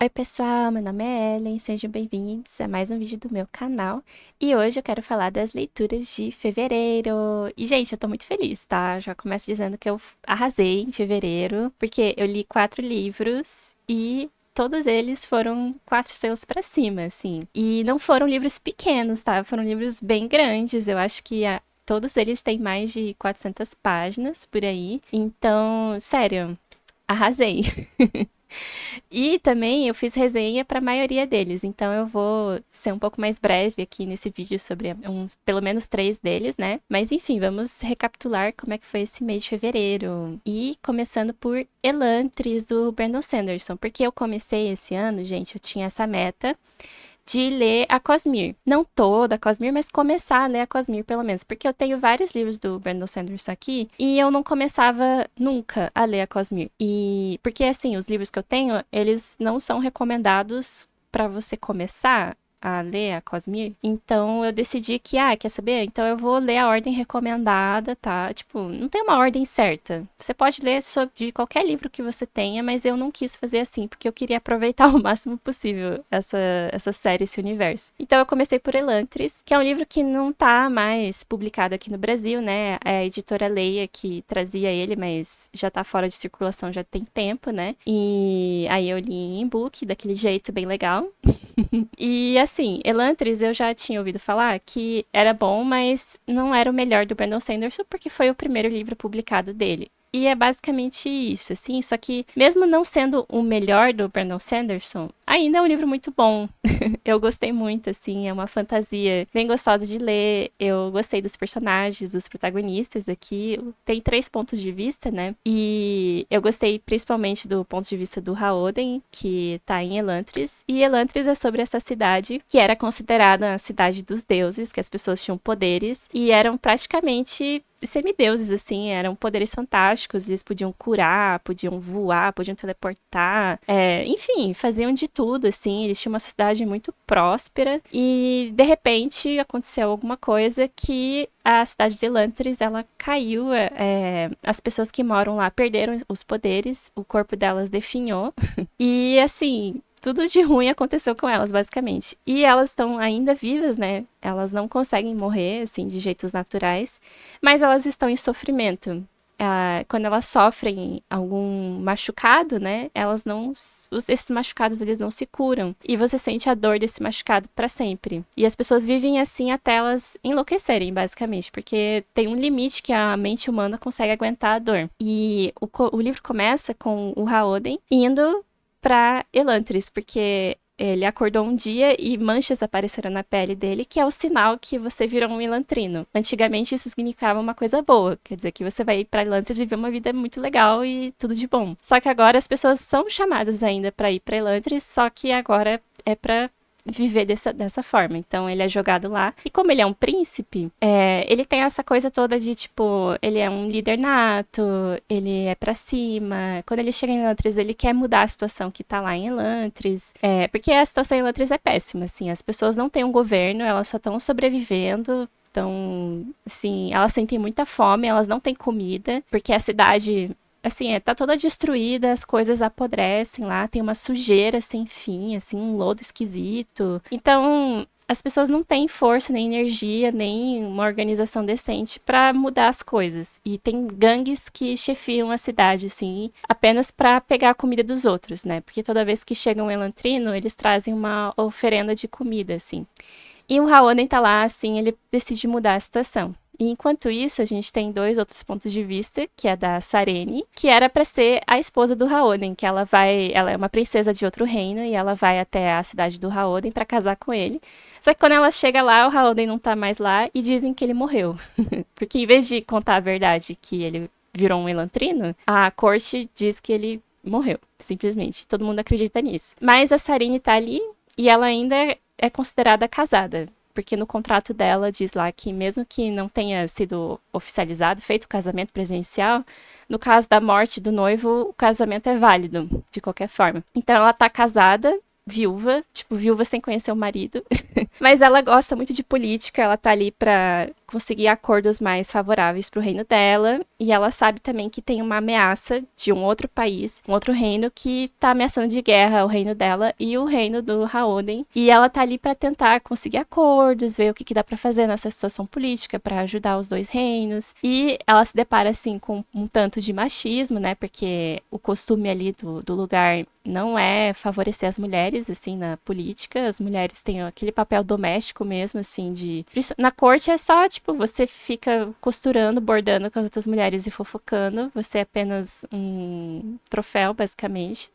Oi pessoal, meu nome é Ellen, sejam bem-vindos a mais um vídeo do meu canal. E hoje eu quero falar das leituras de fevereiro. E gente, eu tô muito feliz, tá? Já começo dizendo que eu arrasei em fevereiro, porque eu li 4 livros e todos eles foram 4 estrelas pra cima, assim. E não foram livros pequenos, tá? Foram livros bem grandes, eu acho que todos eles têm mais de 400 páginas por aí. Então, sério, arrasei. E também eu fiz resenha para a maioria deles, então eu vou ser um pouco mais breve aqui nesse vídeo sobre pelo menos 3 deles, né? Mas enfim, vamos recapitular como é que foi esse mês de fevereiro. E começando por Elantris, do Brandon Sanderson, porque eu comecei esse ano, gente, eu tinha essa meta de ler a Cosmere. Não toda a Cosmere, mas começar a ler a Cosmere, pelo menos. Porque eu tenho vários livros do Brandon Sanderson aqui e eu não começava nunca a ler a Cosmere. E porque, assim, os livros que eu tenho, eles não são recomendados para você começar a ler a Cosmere. Então eu decidi que, quer saber? Então eu vou ler a ordem recomendada, tá? Tipo, não tem uma ordem certa. Você pode ler de qualquer livro que você tenha, mas eu não quis fazer assim, porque eu queria aproveitar o máximo possível essa série, esse universo. Então eu comecei por Elantris, que é um livro que não tá mais publicado aqui no Brasil, né? É a editora Leia que trazia ele, mas já tá fora de circulação já tem tempo, né? E aí eu li em e-book, daquele jeito bem legal. E assim, Elantris eu já tinha ouvido falar que era bom, mas não era o melhor do Brandon Sanderson, porque foi o primeiro livro publicado dele. E é basicamente isso, assim, só que mesmo não sendo o melhor do Brandon Sanderson, ainda é um livro muito bom. Eu gostei muito, assim, é uma fantasia bem gostosa de ler. Eu gostei dos personagens, dos protagonistas aqui. Tem 3 pontos de vista, né? E eu gostei principalmente do ponto de vista do Haoden, que tá em Elantris. E Elantris é sobre essa cidade, que era considerada a cidade dos deuses, que as pessoas tinham poderes e eram praticamente semideuses, assim, eram poderes fantásticos, eles podiam curar, podiam voar, podiam teleportar, enfim, faziam de tudo, assim, eles tinham uma sociedade muito próspera e, de repente, aconteceu alguma coisa que a cidade de Elantris, ela caiu, as pessoas que moram lá perderam os poderes, o corpo delas definhou e, assim, tudo de ruim aconteceu com elas, basicamente. E elas estão ainda vivas, né? Elas não conseguem morrer, assim, de jeitos naturais, mas elas estão em sofrimento. Quando elas sofrem algum machucado, né? Elas não. Esses machucados eles não se curam. E você sente a dor desse machucado para sempre. E as pessoas vivem assim até elas enlouquecerem, basicamente. Porque tem um limite que a mente humana consegue aguentar a dor. E o livro começa com o Haoden indo pra Elantris, porque ele acordou um dia e manchas apareceram na pele dele, que é o sinal que você virou um elantrino. Antigamente isso significava uma coisa boa, quer dizer que você vai ir pra Elantris viver uma vida muito legal e tudo de bom. Só que agora as pessoas são chamadas ainda pra ir pra Elantris, só que agora é pra viver dessa forma. Então ele é jogado lá. E como ele é um príncipe, ele tem essa coisa toda de, tipo, ele é um líder nato, ele é pra cima. Quando ele chega em Elantris, ele quer mudar a situação que tá lá em Elantris. Porque a situação em Elantris é péssima, assim. As pessoas não têm um governo, elas só estão sobrevivendo. Então, assim, elas sentem muita fome, elas não têm comida, porque a cidade assim, tá toda destruída, as coisas apodrecem lá, tem uma sujeira sem fim, assim, um lodo esquisito. Então, as pessoas não têm força, nem energia, nem uma organização decente pra mudar as coisas. E tem gangues que chefiam a cidade, assim, apenas pra pegar a comida dos outros, né? Porque toda vez que chega um elantrino, eles trazem uma oferenda de comida, assim. E o Raonen tá lá, assim, ele decide mudar a situação. E enquanto isso, a gente tem 2 outros pontos de vista, que é da Sarene, que era pra ser a esposa do Raoden, que ela é uma princesa de outro reino e ela vai até a cidade do Raoden pra casar com ele. Só que quando ela chega lá, o Raoden não tá mais lá e dizem que ele morreu. Porque em vez de contar a verdade que ele virou um elantrino, a corte diz que ele morreu, simplesmente. Todo mundo acredita nisso. Mas a Sarene tá ali e ela ainda é considerada casada, porque no contrato dela diz lá que mesmo que não tenha sido oficializado, feito o casamento presencial, no caso da morte do noivo, o casamento é válido, de qualquer forma. Então ela tá casada, viúva, tipo, viúva sem conhecer o marido, mas ela gosta muito de política, ela tá ali pra conseguir acordos mais favoráveis para o reino dela, e ela sabe também que tem uma ameaça de um outro país, um outro reino que tá ameaçando de guerra o reino dela e o reino do Ha'oden, e ela tá ali para tentar conseguir acordos, ver o que dá para fazer nessa situação política para ajudar os dois reinos, e ela se depara assim com um tanto de machismo, né, porque o costume ali do lugar não é favorecer as mulheres, assim, na política. As mulheres têm aquele papel doméstico mesmo, assim, de... Na corte é só, tipo, você fica costurando, bordando com as outras mulheres e fofocando. Você é apenas um troféu, basicamente.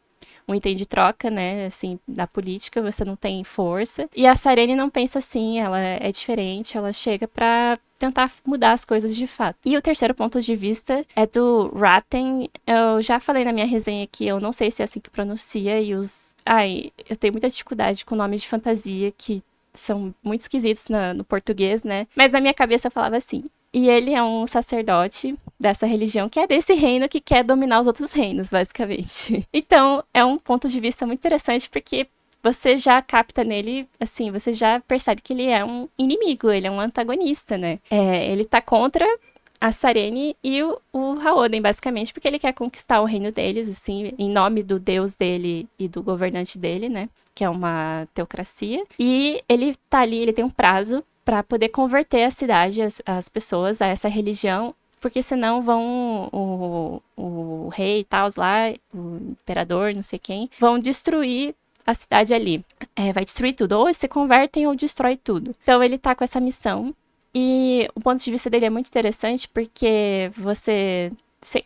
Um item de troca, né, assim, da política, você não tem força. E a Sarene não pensa assim, ela é diferente, ela chega pra tentar mudar as coisas de fato. E o terceiro ponto de vista é do Ratten. Eu já falei na minha resenha que eu não sei se é assim que pronuncia, e os... Ai, eu tenho muita dificuldade com nomes de fantasia que são muito esquisitos no português, né? Mas na minha cabeça eu falava assim. E ele é um sacerdote dessa religião, que é desse reino que quer dominar os outros reinos, basicamente. Então, é um ponto de vista muito interessante, porque você já capta nele, assim, você já percebe que ele é um inimigo, ele é um antagonista, né? Ele tá contra a Sarene e o Ha'oden, basicamente, porque ele quer conquistar o reino deles, assim, em nome do deus dele e do governante dele, né? Que é uma teocracia. E ele tá ali, ele tem um prazo para poder converter a cidade, as pessoas, a essa religião, porque senão vão o rei e tal, lá, o imperador, não sei quem, vão destruir a cidade ali. Vai destruir tudo. Ou eles se convertem ou destrói tudo. Então ele tá com essa missão. E o ponto de vista dele é muito interessante porque você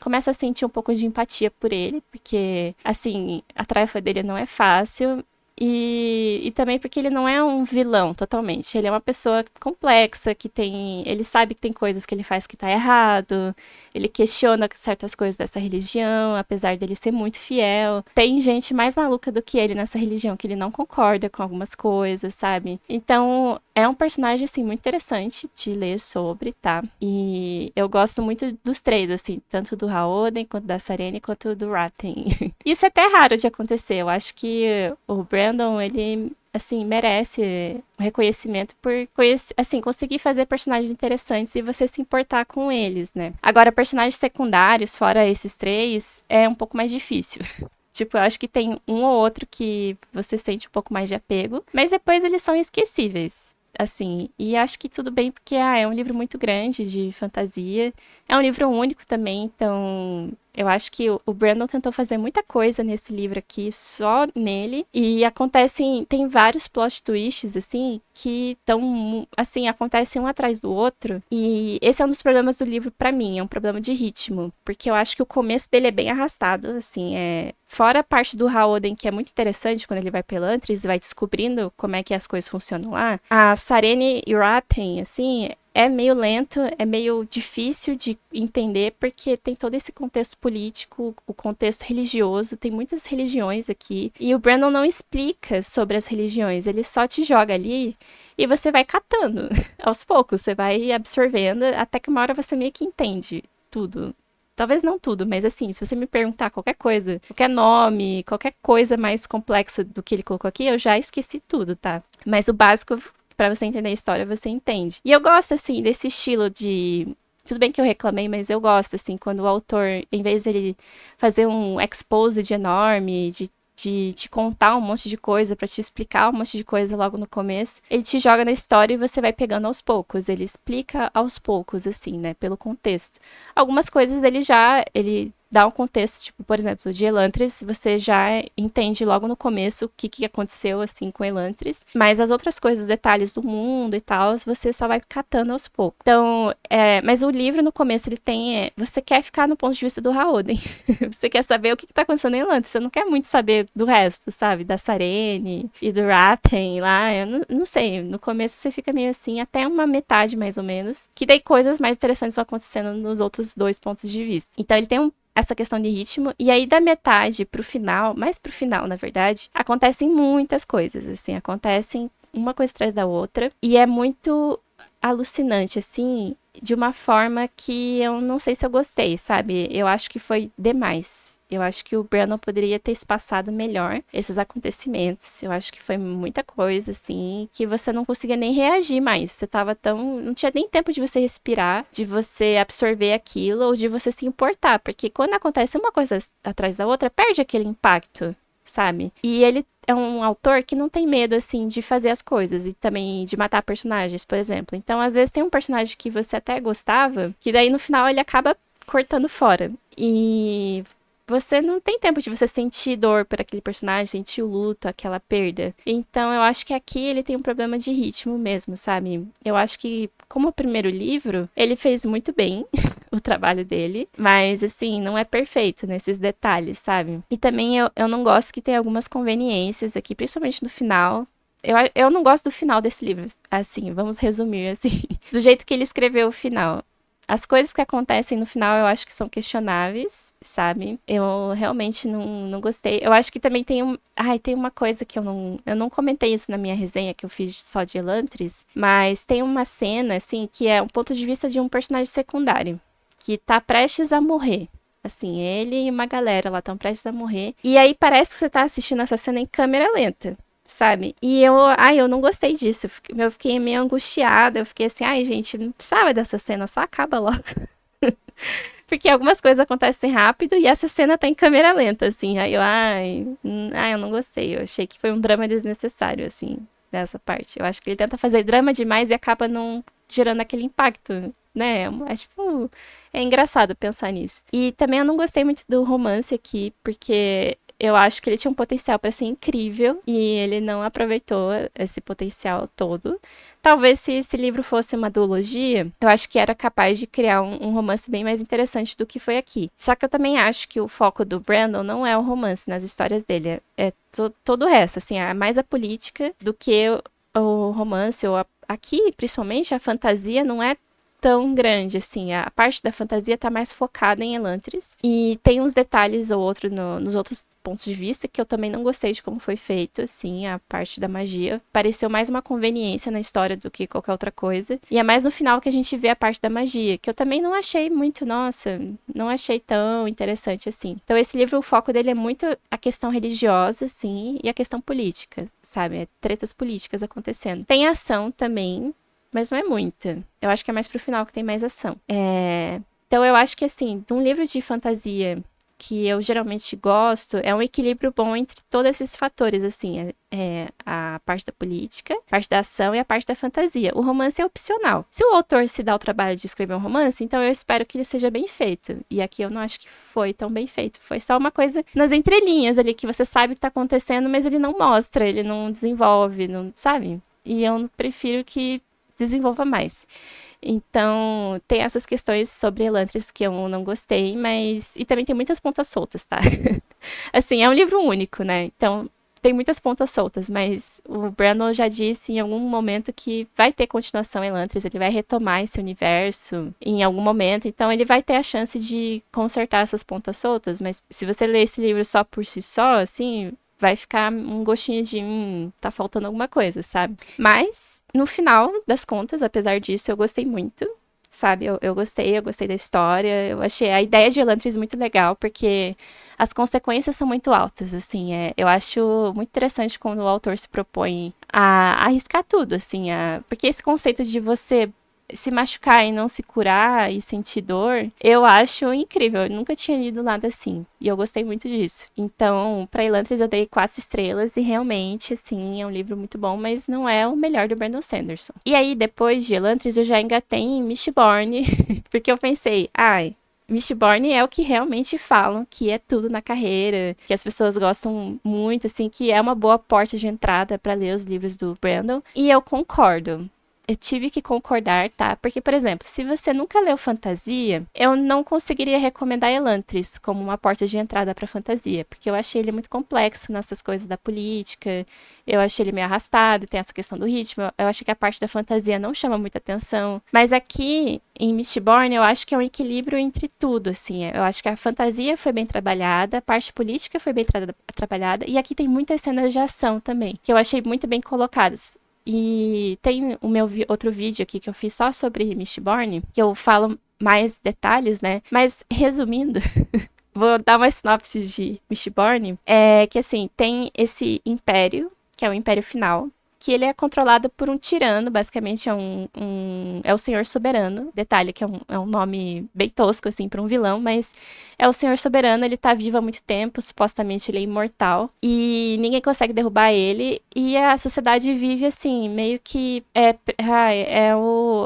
começa a sentir um pouco de empatia por ele, porque, assim, a tarefa dele não é fácil. E também porque ele não é um vilão totalmente. Ele é uma pessoa complexa, que tem... Ele sabe que tem coisas que ele faz que tá errado. Ele questiona certas coisas dessa religião, apesar dele ser muito fiel. Tem gente mais maluca do que ele nessa religião, que ele não concorda com algumas coisas, sabe? Então, é um personagem, assim, muito interessante de ler sobre, tá? E eu gosto muito dos três, assim, tanto do Ha'oden, quanto da Sarene, quanto do Ratten. Isso é até raro de acontecer. Eu acho que o Brandon, ele, assim, merece o reconhecimento por, assim, conseguir fazer personagens interessantes e você se importar com eles, né? Agora, personagens secundários, fora esses três, é um pouco mais difícil. Tipo, eu acho que tem um ou outro que você sente um pouco mais de apego, mas depois eles são esquecíveis. Assim, e acho que tudo bem porque é um livro muito grande de fantasia, é um livro único também, então eu acho que o Brandon tentou fazer muita coisa nesse livro aqui, só nele, e tem vários plot twists, assim, que estão, assim, acontecem um atrás do outro, e esse é um dos problemas do livro pra mim, é um problema de ritmo, porque eu acho que o começo dele é bem arrastado, assim, fora a parte do Ha'oden, que é muito interessante quando ele vai pra Elantris e vai descobrindo como é que as coisas funcionam lá, a Sarene e Ratten, assim, é meio lento, é meio difícil de entender, porque tem todo esse contexto político, o contexto religioso, tem muitas religiões aqui, e o Brandon não explica sobre as religiões, ele só te joga ali e você vai catando, aos poucos, você vai absorvendo, até que uma hora você meio que entende tudo. Talvez não tudo, mas assim, se você me perguntar qualquer coisa, qualquer nome, qualquer coisa mais complexa do que ele colocou aqui, eu já esqueci tudo, tá? Mas o básico, pra você entender a história, você entende. E eu gosto, assim, desse estilo de... Tudo bem que eu reclamei, mas eu gosto, assim, quando o autor, em vez dele fazer um exposed enorme, de te contar um monte de coisa, pra te explicar um monte de coisa logo no começo, ele te joga na história e você vai pegando aos poucos. Ele explica aos poucos, assim, né, pelo contexto. Algumas coisas ele dá um contexto, tipo, por exemplo, de Elantris, você já entende logo no começo o que aconteceu, assim, com Elantris, mas as outras coisas, detalhes do mundo e tal, você só vai catando aos poucos. Então, mas o livro, no começo, ele tem, você quer ficar no ponto de vista do Ha'oden, você quer saber o que tá acontecendo em Elantris, você não quer muito saber do resto, sabe, da Sarene e do Ratten lá, eu não sei, no começo você fica meio assim, até uma metade, mais ou menos, que daí coisas mais interessantes vão acontecendo nos outros dois pontos de vista. Então, ele tem essa questão de ritmo, e aí da metade pro final, mais pro final, na verdade, acontecem muitas coisas, assim, acontecem uma coisa atrás da outra, e é muito alucinante, assim, de uma forma que eu não sei se eu gostei, sabe? Eu acho que foi demais. Eu acho que o Brandon poderia ter espaçado melhor esses acontecimentos. Eu acho que foi muita coisa, assim, que você não conseguia nem reagir mais. Você tava tão. Não tinha nem tempo de você respirar, de você absorver aquilo ou de você se importar. Porque quando acontece uma coisa atrás da outra, perde aquele impacto, sabe? E ele é um autor que não tem medo, assim, de fazer as coisas e também de matar personagens, por exemplo. Então, às vezes, tem um personagem que você até gostava, que daí no final ele acaba cortando fora. E você não tem tempo de você sentir dor por aquele personagem, sentir o luto, aquela perda. Então, eu acho que aqui ele tem um problema de ritmo mesmo, sabe? Eu acho que, como o primeiro livro, ele fez muito bem o trabalho dele, mas, assim, não é perfeito nesses detalhes, sabe? E também eu não gosto que tenha algumas conveniências aqui, principalmente no final. Eu não gosto do final desse livro, assim, vamos resumir, assim, do jeito que ele escreveu o final. As coisas que acontecem no final eu acho que são questionáveis, sabe? Eu realmente não gostei. Eu acho que também tem Ai, tem uma coisa que eu não comentei isso na minha resenha que eu fiz só de Elantris, mas tem uma cena, assim, que é um ponto de vista de um personagem secundário, que tá prestes a morrer. Assim, ele e uma galera lá estão prestes a morrer. E aí parece que você tá assistindo essa cena em câmera lenta, sabe? E eu não gostei disso. Eu fiquei meio angustiada. Eu fiquei assim, ai, gente, não precisava dessa cena, só acaba logo. Porque algumas coisas acontecem rápido e essa cena tá em câmera lenta, assim. Aí eu não gostei. Eu achei que foi um drama desnecessário, assim, dessa parte. Eu acho que ele tenta fazer drama demais e acaba não gerando aquele impacto, né? Tipo, é engraçado pensar nisso. E também eu não gostei muito do romance aqui, porque eu acho que ele tinha um potencial para ser incrível e ele não aproveitou esse potencial todo. Talvez se esse livro fosse uma duologia, eu acho que era capaz de criar um romance bem mais interessante do que foi aqui. Só que eu também acho que o foco do Brandon não é o romance nas histórias dele, é todo o resto, assim, é mais a política do que o romance, aqui, principalmente, a fantasia não é tão grande, assim. A parte da fantasia tá mais focada em Elantris. E tem uns detalhes ou outro nos outros pontos de vista que eu também não gostei de como foi feito, assim, a parte da magia. Pareceu mais uma conveniência na história do que qualquer outra coisa. E é mais no final que a gente vê a parte da magia, que eu também não achei muito, nossa, não achei tão interessante assim. Então esse livro, o foco dele é muito a questão religiosa, assim, e a questão política, sabe? É tretas políticas acontecendo. Tem ação também, mas não é muita. Eu acho que é mais pro final que tem mais ação. Então eu acho que, assim, de um livro de fantasia que eu geralmente gosto, é um equilíbrio bom entre todos esses fatores, assim, a parte da política, a parte da ação e a parte da fantasia. O romance é opcional. Se o autor se dá o trabalho de escrever um romance, então eu espero que ele seja bem feito. E aqui eu não acho que foi tão bem feito. Foi só uma coisa nas entrelinhas ali, que você sabe que tá acontecendo, mas ele não mostra, ele não desenvolve, não, sabe? E eu prefiro que desenvolva mais. Então, tem essas questões sobre Elantris que eu não gostei, mas. E também tem muitas pontas soltas, tá? Assim, é um livro único, né? Então, tem muitas pontas soltas, mas o Brandon já disse em algum momento que vai ter continuação em Elantris, ele vai retomar esse universo em algum momento, então ele vai ter a chance de consertar essas pontas soltas, mas se você ler esse livro só por si só, assim, vai ficar um gostinho de tá faltando alguma coisa, sabe? Mas, no final das contas, apesar disso, eu gostei muito, sabe? Eu gostei da história, eu achei a ideia de Elantris muito legal, porque as consequências são muito altas, assim, eu acho muito interessante quando o autor se propõe a arriscar tudo, assim, porque esse conceito de você se machucar e não se curar e sentir dor, eu acho incrível. Eu nunca tinha lido nada assim. E eu gostei muito disso. Então, pra Elantris eu dei 4 estrelas e realmente, assim, é um livro muito bom, mas não é o melhor do Brandon Sanderson. E aí, depois de Elantris, eu já engatei em Mistborn, porque eu pensei, ai, Mistborn é o que realmente falam que é tudo na carreira, que as pessoas gostam muito, assim, que é uma boa porta de entrada para ler os livros do Brandon. E eu concordo. Eu tive que concordar, tá? Porque, por exemplo, se você nunca leu fantasia, eu não conseguiria recomendar Elantris como uma porta de entrada para fantasia, porque eu achei ele muito complexo nessas coisas da política, eu achei ele meio arrastado, tem essa questão do ritmo, eu achei que a parte da fantasia não chama muita atenção. Mas aqui, em Mistborn, eu acho que é um equilíbrio entre tudo, assim. Eu acho que a fantasia foi bem trabalhada, a parte política foi bem trabalhada, e aqui tem muitas cenas de ação também, que eu achei muito bem colocadas. E tem o meu outro vídeo aqui que eu fiz só sobre Mistborn, que eu falo mais detalhes, né? Mas, resumindo, vou dar uma sinopse de Mistborn. É que, assim, tem esse império, que é o Império Final, que ele é controlado por um tirano, basicamente é o Senhor Soberano. Detalhe que é um nome bem tosco, assim, para um vilão, mas é o Senhor Soberano, ele tá vivo há muito tempo, supostamente ele é imortal, e ninguém consegue derrubar ele, e a sociedade vive, assim, meio que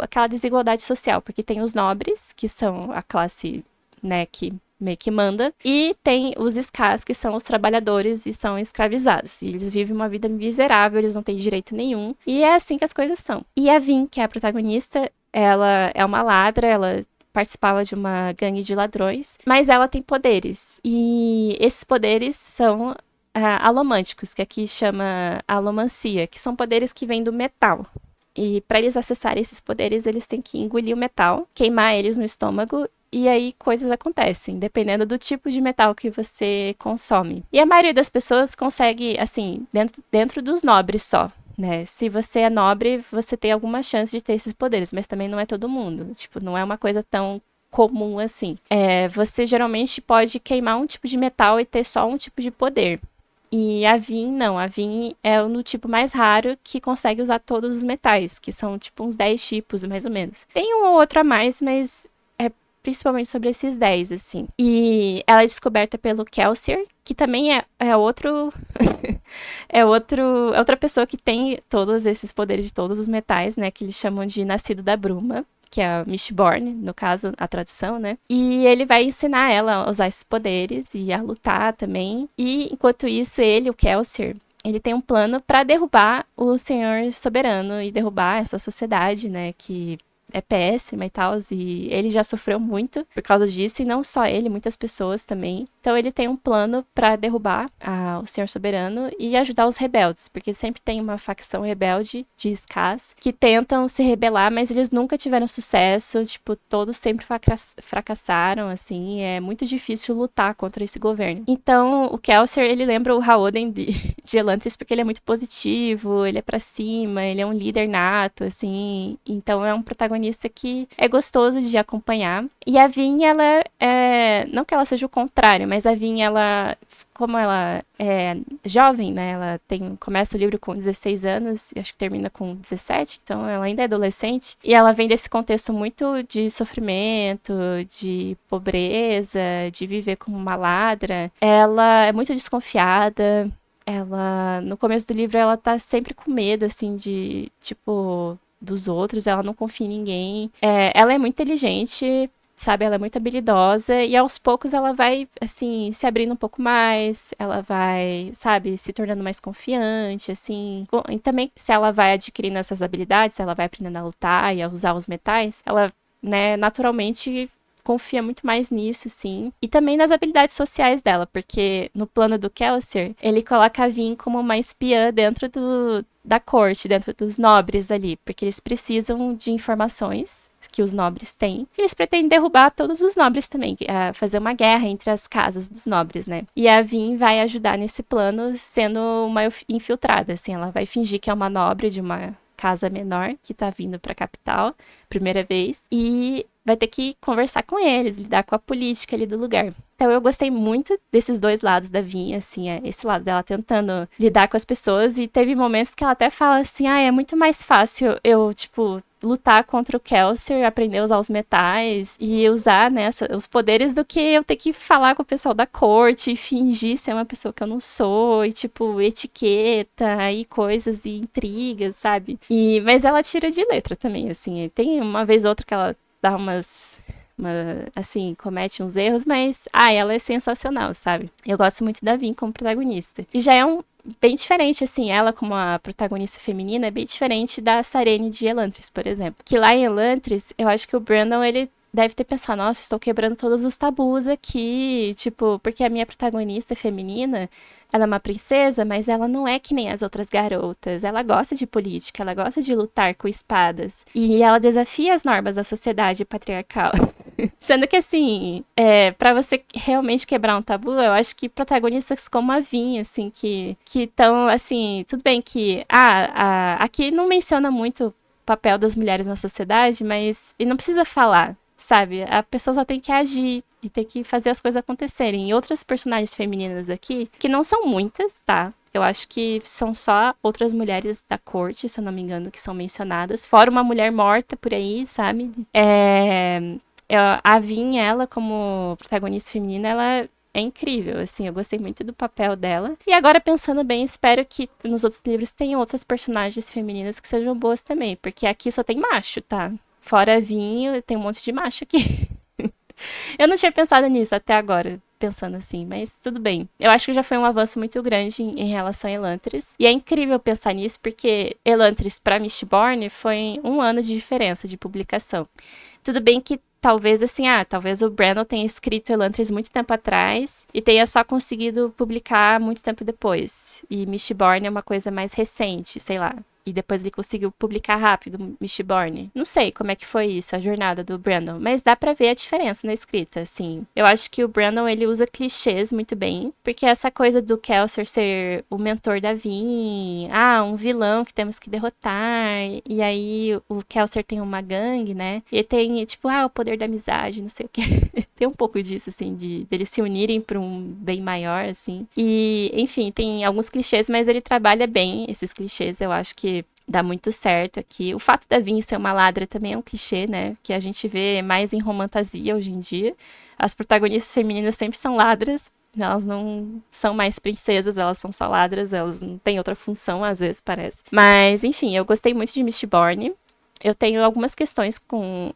aquela desigualdade social, porque tem os nobres, que são a classe, né, que meio que manda, e tem os Skas, que são os trabalhadores e são escravizados. E eles vivem uma vida miserável, eles não têm direito nenhum, e é assim que as coisas são. E a Vin, que é a protagonista, ela é uma ladra, ela participava de uma gangue de ladrões, mas ela tem poderes. E esses poderes são alomânticos, que aqui chama alomancia, que são poderes que vêm do metal. E para eles acessarem esses poderes, eles têm que engolir o metal, queimar eles no estômago, e aí coisas acontecem, dependendo do tipo de metal que você consome. E a maioria das pessoas consegue, assim, dentro dos nobres só, né? Se você é nobre, você tem alguma chance de ter esses poderes, mas também não é todo mundo. Tipo, não é uma coisa tão comum assim. Você geralmente pode queimar um tipo de metal e ter só um tipo de poder. E a Vin, não. A Vin é no tipo mais raro que consegue usar todos os metais, que são tipo uns 10 tipos, mais ou menos. Tem um ou outro a mais, mas é principalmente sobre esses 10, assim. E ela é descoberta pelo Kelsier, que também é outro. É outra pessoa que tem todos esses poderes de todos os metais, né? Que eles chamam de Nascido da Bruma, que é a Mistborn, no caso, a tradução, né? E ele vai ensinar ela a usar esses poderes e a lutar também. E enquanto isso, ele, o Kelsier, ele tem um plano para derrubar o Senhor Soberano e derrubar essa sociedade, né? Que é péssima e tal, e ele já sofreu muito por causa disso, e não só ele, muitas pessoas também. Então ele tem um plano para derrubar o Senhor Soberano e ajudar os rebeldes, porque sempre tem uma facção rebelde de Skas que tentam se rebelar, mas eles nunca tiveram sucesso, tipo, todos sempre fracassaram, assim, é muito difícil lutar contra esse governo. Então o Kelsier, ele lembra o Haoden de Elantris porque ele é muito positivo, ele é pra cima, ele é um líder nato, assim, então é um protagonista que é gostoso de acompanhar. E a Vin, ela não que ela seja o contrário, mas a Vin, ela, como ela é jovem, né, ela começa o livro com 16 anos e acho que termina com 17, então ela ainda é adolescente, e ela vem desse contexto muito de sofrimento, de pobreza, de viver como uma ladra. Ela é muito desconfiada. Ela, no começo do livro, ela tá sempre com medo, assim, de, tipo, dos outros, ela não confia em ninguém. Ela é muito inteligente, sabe? Ela é muito habilidosa e aos poucos ela vai, assim, se abrindo um pouco mais, ela vai, sabe, se tornando mais confiante, assim. E também, se ela vai adquirindo essas habilidades, ela vai aprendendo a lutar e a usar os metais, ela, né, naturalmente confia muito mais nisso, sim. E também nas habilidades sociais dela, porque no plano do Kelsier, ele coloca a Vin como uma espiã dentro da corte, dentro dos nobres ali, porque eles precisam de informações que os nobres têm. Eles pretendem derrubar todos os nobres também, fazer uma guerra entre as casas dos nobres, né? E a Vin vai ajudar nesse plano sendo uma infiltrada, assim, ela vai fingir que é uma nobre de uma casa menor que tá vindo pra capital, primeira vez, e vai ter que conversar com eles, lidar com a política ali do lugar. Então eu gostei muito desses dois lados da Vin, assim, esse lado dela tentando lidar com as pessoas, e teve momentos que ela até fala assim, é muito mais fácil eu, tipo, lutar contra o Kelsier, aprender a usar os metais e usar, né, os poderes do que eu ter que falar com o pessoal da corte e fingir ser uma pessoa que eu não sou, e tipo, etiqueta e coisas e intrigas, sabe? Mas ela tira de letra também, assim, tem uma vez ou outra que ela dá assim, comete uns erros, mas, ela é sensacional, sabe? Eu gosto muito da Vin como protagonista. E já é bem diferente, assim, ela como a protagonista feminina é bem diferente da Sarene de Elantris, por exemplo. Que lá em Elantris, eu acho que o Brandon, ele deve ter pensado, nossa, estou quebrando todos os tabus aqui, tipo, porque a minha protagonista feminina, ela é uma princesa, mas ela não é que nem as outras garotas. Ela gosta de política, ela gosta de lutar com espadas. E ela desafia as normas da sociedade patriarcal. Sendo que, assim, pra você realmente quebrar um tabu, eu acho que protagonistas como a Vin, assim, que estão, assim, tudo bem que, aqui não menciona muito o papel das mulheres na sociedade, mas e não precisa falar, sabe? A pessoa só tem que agir, e ter que fazer as coisas acontecerem. E outras personagens femininas aqui, que não são muitas, tá? Eu acho que são só outras mulheres da corte, se eu não me engano, que são mencionadas. Fora uma mulher morta por aí, sabe? A Vin, ela, como protagonista feminina, ela é incrível, assim, eu gostei muito do papel dela. E agora, pensando bem, espero que nos outros livros tenham outras personagens femininas que sejam boas também, porque aqui só tem macho, tá? Fora a Vin, tem um monte de macho aqui. Eu não tinha pensado nisso até agora, pensando assim, mas tudo bem. Eu acho que já foi um avanço muito grande em relação a Elantris. E é incrível pensar nisso, porque Elantris para Mistborn foi um ano de diferença de publicação. Tudo bem que talvez assim, talvez o Brandon tenha escrito Elantris muito tempo atrás e tenha só conseguido publicar muito tempo depois. E Mistborn é uma coisa mais recente, sei lá. E depois ele conseguiu publicar rápido Mistborn. Não sei como é que foi isso, a jornada do Brandon, mas dá pra ver a diferença na escrita, assim. Eu acho que o Brandon, ele usa clichês muito bem, porque essa coisa do Kelsier ser o mentor da Vin, um vilão que temos que derrotar, e aí o Kelsier tem uma gangue, né? E tem, tipo, o poder da amizade, não sei o quê. Tem um pouco disso, assim, de eles se unirem pra um bem maior, assim. E, enfim, tem alguns clichês, mas ele trabalha bem esses clichês, eu acho que dá muito certo aqui. O fato da Vin ser uma ladra também é um clichê, né? Que a gente vê mais em romantasia hoje em dia. As protagonistas femininas sempre são ladras. Elas não são mais princesas, elas são só ladras, elas não têm outra função, às vezes, parece. Mas, enfim, eu gostei muito de Mistborn. Eu tenho algumas questões com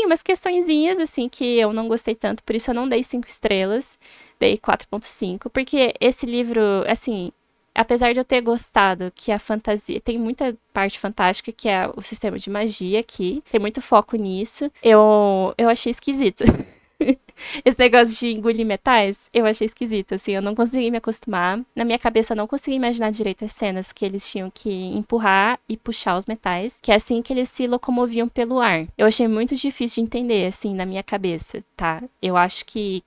umas questõezinhas, assim, que eu não gostei tanto, por isso eu não dei 5 estrelas, dei 4,5, porque esse livro, assim, apesar de eu ter gostado que a fantasia, tem muita parte fantástica, que é o sistema de magia aqui, tem muito foco nisso, eu achei esquisito. Esse negócio de engolir metais, eu achei esquisito, assim, eu não consegui me acostumar. Na minha cabeça, eu não consegui imaginar direito as cenas que eles tinham que empurrar e puxar os metais, que é assim que eles se locomoviam pelo ar. Eu achei muito difícil de entender, assim, na minha cabeça, tá? Eu acho que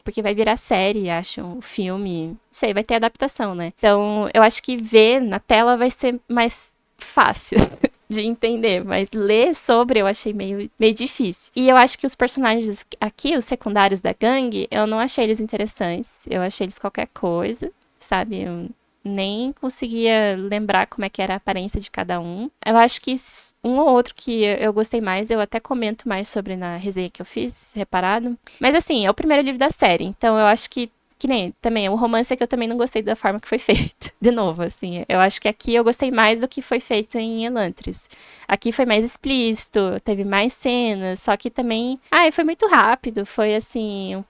porque vai virar série, acho, um filme, não sei, vai ter adaptação, né? Então, eu acho que ver na tela vai ser mais fácil de entender, mas ler sobre eu achei meio difícil. E eu acho que os personagens aqui, os secundários da gangue, eu não achei eles interessantes, eu achei eles qualquer coisa, sabe? Eu nem conseguia lembrar como é que era a aparência de cada um. Eu acho que um ou outro que eu gostei mais, eu até comento mais sobre na resenha que eu fiz, reparado. Mas assim, é o primeiro livro da série, então eu acho que nem, também, o romance é que eu também não gostei da forma que foi feito. De novo, assim, eu acho que aqui eu gostei mais do que foi feito em Elantris. Aqui foi mais explícito, teve mais cenas, só que também, foi muito rápido, foi assim,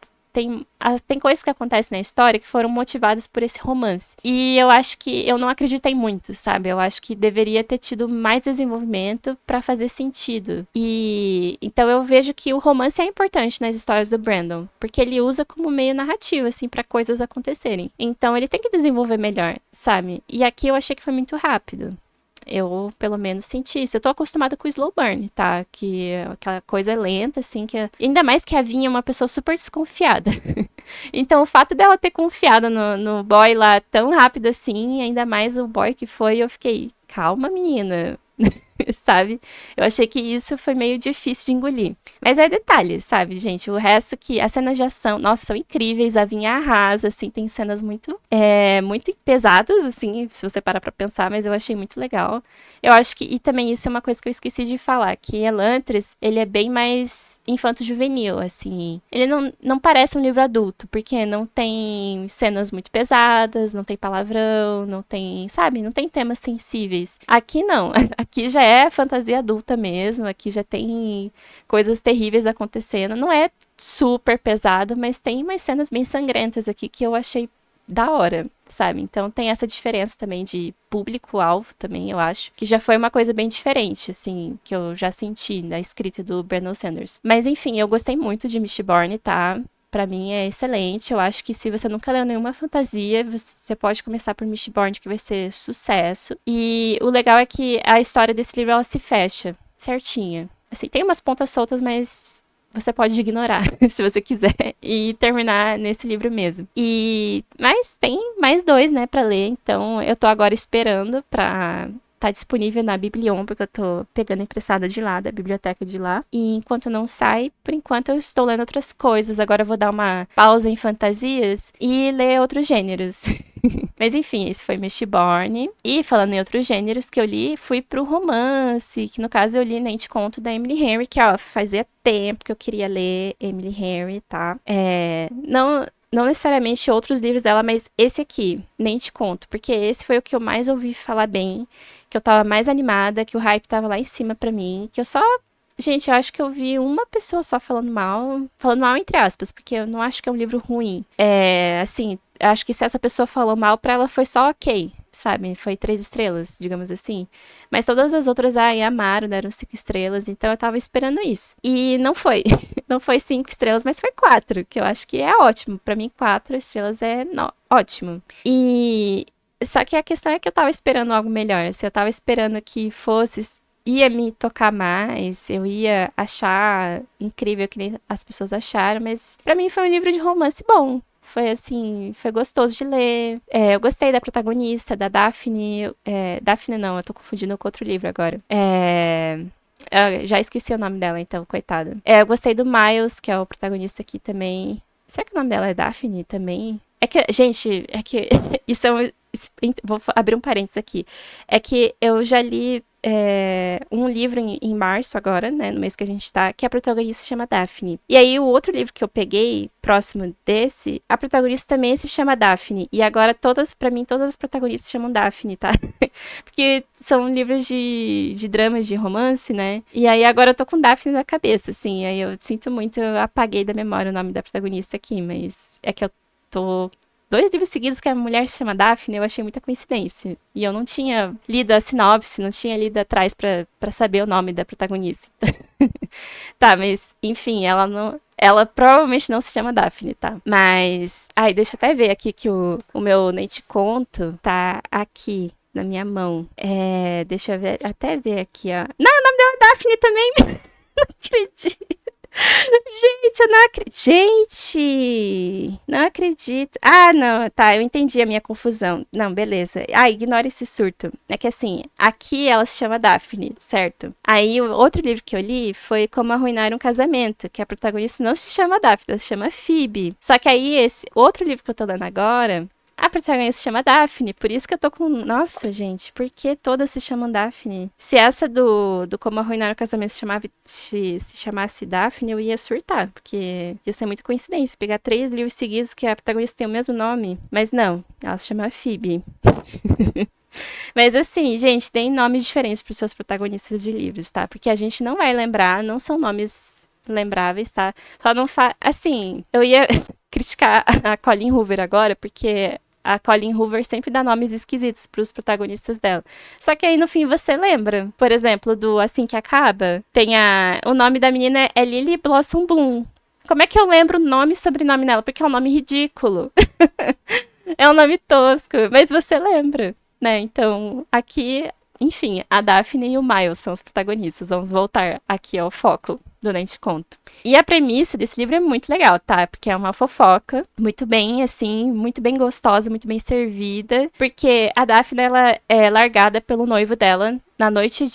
tem coisas que acontecem na história que foram motivadas por esse romance. E eu acho que eu não acreditei muito, sabe? Eu acho que deveria ter tido mais desenvolvimento pra fazer sentido. E então eu vejo que o romance é importante nas histórias do Brandon, porque ele usa como meio narrativo, assim, pra coisas acontecerem. Então ele tem que desenvolver melhor, sabe? E aqui eu achei que foi muito rápido. Eu, pelo menos, senti isso. Eu tô acostumada com o slow burn, tá? Que é aquela coisa lenta, assim, ainda mais que a Vinha é uma pessoa super desconfiada. Então, o fato dela ter confiado no boy lá tão rápido assim, ainda mais o boy que foi, eu fiquei, calma, menina. Sabe? Eu achei que isso foi meio difícil de engolir. Mas é detalhe, sabe, gente? O resto que as cenas de ação, nossa, são incríveis. A Vinha arrasa, assim, tem cenas muito pesadas, assim, se você parar pra pensar, mas eu achei muito legal. Eu acho que, e também isso é uma coisa que eu esqueci de falar, que Elantris, ele é bem mais infanto-juvenil, assim. Ele não parece um livro adulto, porque não tem cenas muito pesadas, não tem palavrão, não tem, sabe, não tem temas sensíveis. Aqui não, aqui já é fantasia adulta mesmo, aqui já tem coisas terríveis acontecendo. Não é super pesado, mas tem umas cenas bem sangrentas aqui que eu achei da hora, sabe? Então tem essa diferença também de público-alvo também, eu acho, que já foi uma coisa bem diferente, assim, que eu já senti na escrita do Brandon Sanderson. Mas enfim, eu gostei muito de Mistborn, tá? Pra mim é excelente. Eu acho que se você nunca leu nenhuma fantasia, você pode começar por Mistborn, que vai ser sucesso. E o legal é que a história desse livro, ela se fecha certinha. Assim, tem umas pontas soltas, mas você pode ignorar, se você quiser, e terminar nesse livro mesmo. Mas tem mais 2, né, pra ler, então eu tô agora esperando pra tá disponível na Biblion, porque eu tô pegando emprestada de lá, da biblioteca de lá. E enquanto não sai, por enquanto eu estou lendo outras coisas. Agora eu vou dar uma pausa em fantasias e ler outros gêneros. Mas enfim, esse foi Mistborn. E falando em outros gêneros que eu li, fui pro romance, que no caso eu li Nem Te Conto da Emily Henry, que ó, fazia tempo que eu queria ler Emily Henry, tá? Não necessariamente outros livros dela, mas esse aqui, Nem Te Conto, porque esse foi o que eu mais ouvi falar bem, que eu tava mais animada, que o hype tava lá em cima pra mim, que eu só. Gente, eu acho que eu vi uma pessoa só falando mal entre aspas, porque eu não acho que é um livro ruim. Assim, eu acho que se essa pessoa falou mal pra ela foi só ok, sabe? Foi 3 estrelas, digamos assim. Mas todas as outras, ai, amaram, deram 5 estrelas, então eu tava esperando isso. E não foi. Não foi 5 estrelas, mas foi 4, que eu acho que é ótimo. Pra mim, 4 estrelas é ótimo. E só que a questão é que eu tava esperando algo melhor. Assim, eu tava esperando que ia me tocar mais, eu ia achar incrível que nem as pessoas acharam, mas pra mim foi um livro de romance bom. Foi assim, foi gostoso de ler. Eu gostei da protagonista, da Daphne. Daphne não, eu tô confundindo com outro livro agora. Eu já esqueci o nome dela, então, coitada. Eu gostei do Miles, que é o protagonista aqui também. Será que o nome dela é Daphne também? É que, gente, é que isso é um. Vou abrir um parênteses aqui. É que eu já li um livro em março agora, né, no mês que a gente tá, que a protagonista se chama Daphne. E aí o outro livro que eu peguei, próximo desse, a protagonista também se chama Daphne. E agora pra mim, todas as protagonistas se chamam Daphne, tá? Porque são livros de dramas, de romance, né? E aí agora eu tô com Daphne na cabeça, assim. Aí eu sinto muito, eu apaguei da memória o nome da protagonista aqui, mas é que eu tô 2 livros seguidos que a mulher se chama Daphne, eu achei muita coincidência. E eu não tinha lido a sinopse, não tinha lido atrás pra saber o nome da protagonista. Tá, mas, enfim, ela não. Ela provavelmente não se chama Daphne, tá? Mas. Ai, deixa eu até ver aqui que o meu Nem Te Conto tá aqui na minha mão. Deixa eu ver, até ver aqui, ó. Não, o nome dela é Daphne também. Não acredito. Gente, eu não acredito. Gente, não acredito. Ah, não, tá, eu entendi a minha confusão. Não, beleza. Ah, ignora esse surto. É que assim, aqui ela se chama Daphne, certo? Aí o outro livro que eu li foi Como Arruinar um Casamento, que a protagonista não se chama Daphne, ela se chama Phoebe. Só que aí esse outro livro que eu tô lendo agora, a protagonista se chama Daphne, por isso que eu tô com. Nossa, gente, por que todas se chamam Daphne? Se essa do Como Arruinar o Casamento se chamasse Daphne, eu ia surtar, porque ia ser muita coincidência. Pegar 3 livros seguidos que a protagonista tem o mesmo nome. Mas não, ela se chama Phoebe. Mas assim, gente, tem nomes diferentes para os seus protagonistas de livros, tá? Porque a gente não vai lembrar, não são nomes lembráveis, tá? Só não faz. Assim, eu ia criticar a Colleen Hoover agora, porque a Colleen Hoover sempre dá nomes esquisitos pros protagonistas dela. Só que aí no fim você lembra. Por exemplo, do Assim que Acaba, tem o nome da menina é Lily Blossom Bloom. Como é que eu lembro o nome e sobrenome dela? Porque é um nome ridículo. É um nome tosco, mas você lembra, né? Então, aqui, enfim, a Daphne e o Miles são os protagonistas. Vamos voltar aqui ao foco do Nem Te Conto. E a premissa desse livro é muito legal, tá? Porque é uma fofoca, muito bem, assim, muito bem gostosa, muito bem servida. Porque a Daphne, ela é largada pelo noivo dela na noite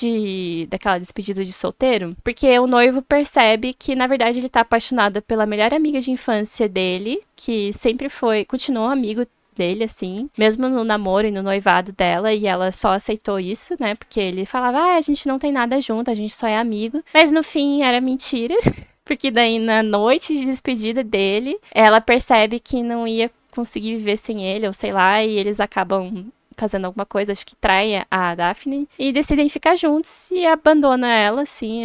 daquela despedida de solteiro, porque o noivo percebe que, na verdade, ele tá apaixonado pela melhor amiga de infância dele, que sempre continuou amigo dele, assim, mesmo no namoro e no noivado dela, e ela só aceitou isso, né, porque ele falava, a gente não tem nada junto, a gente só é amigo, mas no fim era mentira, porque daí na noite de despedida dele, ela percebe que não ia conseguir viver sem ele, ou sei lá, e eles acabam fazendo alguma coisa, acho que trai a Daphne, e decidem ficar juntos e abandona ela, assim,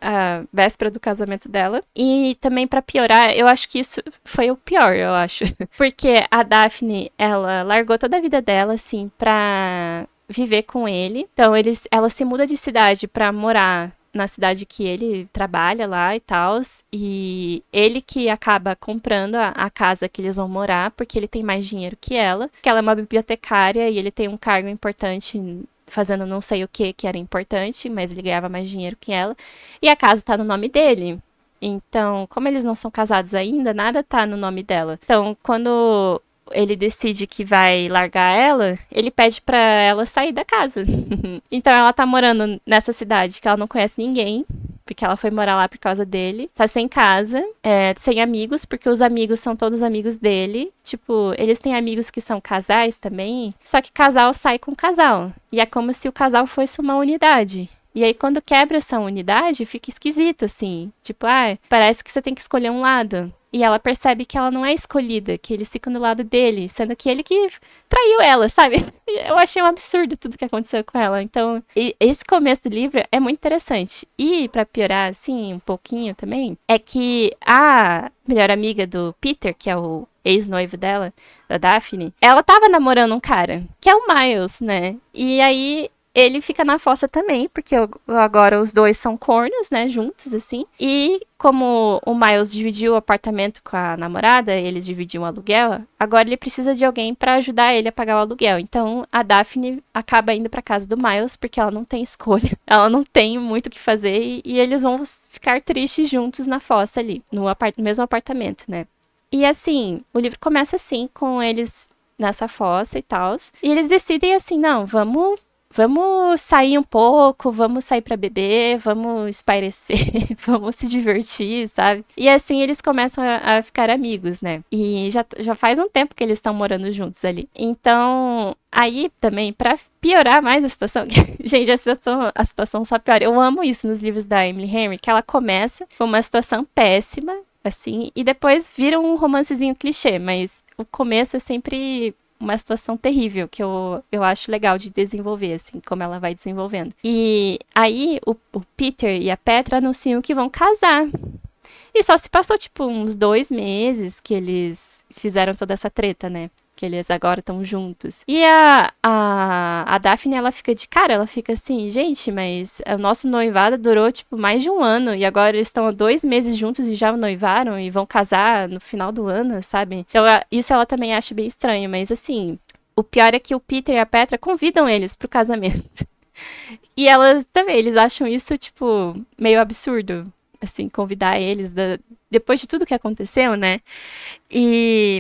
a véspera do casamento dela. E também, pra piorar, eu acho que isso foi o pior, eu acho. Porque a Daphne, ela largou toda a vida dela, assim, pra viver com ele. Então, ela se muda de cidade pra morar na cidade que ele trabalha lá e tal, e ele que acaba comprando a casa que eles vão morar, porque ele tem mais dinheiro que ela é uma bibliotecária e ele tem um cargo importante fazendo não sei o que era importante, mas ele ganhava mais dinheiro que ela, e a casa tá no nome dele. Então, como eles não são casados ainda, nada tá no nome dela. Então, quando ele decide que vai largar ela, ele pede pra ela sair da casa. Então ela tá morando nessa cidade que ela não conhece ninguém, porque ela foi morar lá por causa dele. Tá sem casa, sem amigos, porque os amigos são todos amigos dele. Tipo, eles têm amigos que são casais também, só que casal sai com casal. E é como se o casal fosse uma unidade. E aí, quando quebra essa unidade, fica esquisito, assim. Tipo, parece que você tem que escolher um lado. E ela percebe que ela não é escolhida, que eles ficam do lado dele, sendo que ele que traiu ela, sabe? Eu achei um absurdo tudo que aconteceu com ela. Então, esse começo do livro é muito interessante. E, pra piorar, assim, um pouquinho também, é que a melhor amiga do Peter, que é o ex-noivo dela, da Daphne, ela tava namorando um cara, que é o Miles, né? E aí ele fica na fossa também, porque agora os dois são cornos, né, juntos, assim. E como o Miles dividiu o apartamento com a namorada, eles dividiam o aluguel, agora ele precisa de alguém pra ajudar ele a pagar o aluguel. Então a Daphne acaba indo pra casa do Miles, porque ela não tem escolha, ela não tem muito o que fazer, e eles vão ficar tristes juntos na fossa ali, no mesmo apartamento, né. E assim, o livro começa assim, com eles nessa fossa e tal. E eles decidem assim, não, vamos sair um pouco, vamos sair pra beber, vamos espairecer, vamos se divertir, sabe? E assim eles começam a ficar amigos, né? E já faz um tempo que eles estão morando juntos ali. Então, aí também, pra piorar mais a situação, gente, a situação só piora. Eu amo isso nos livros da Emily Henry, que ela começa com uma situação péssima, assim, e depois vira um romancezinho clichê, mas o começo é sempre uma situação terrível, que eu acho legal de desenvolver, assim, como ela vai desenvolvendo. E aí o Peter e a Petra anunciam que vão casar. E só se passou, tipo, uns 2 meses que eles fizeram toda essa treta, né? Que eles agora estão juntos. E a Daphne, ela fica de cara, ela fica assim, gente, mas o nosso noivado durou, tipo, mais de um ano, e agora eles estão há 2 meses juntos e já noivaram e vão casar no final do ano, sabe? Então, isso ela também acha bem estranho, mas assim, o pior é que o Peter e a Petra convidam eles pro casamento. E elas também, eles acham isso, tipo, meio absurdo, assim, convidar eles depois de tudo que aconteceu, né?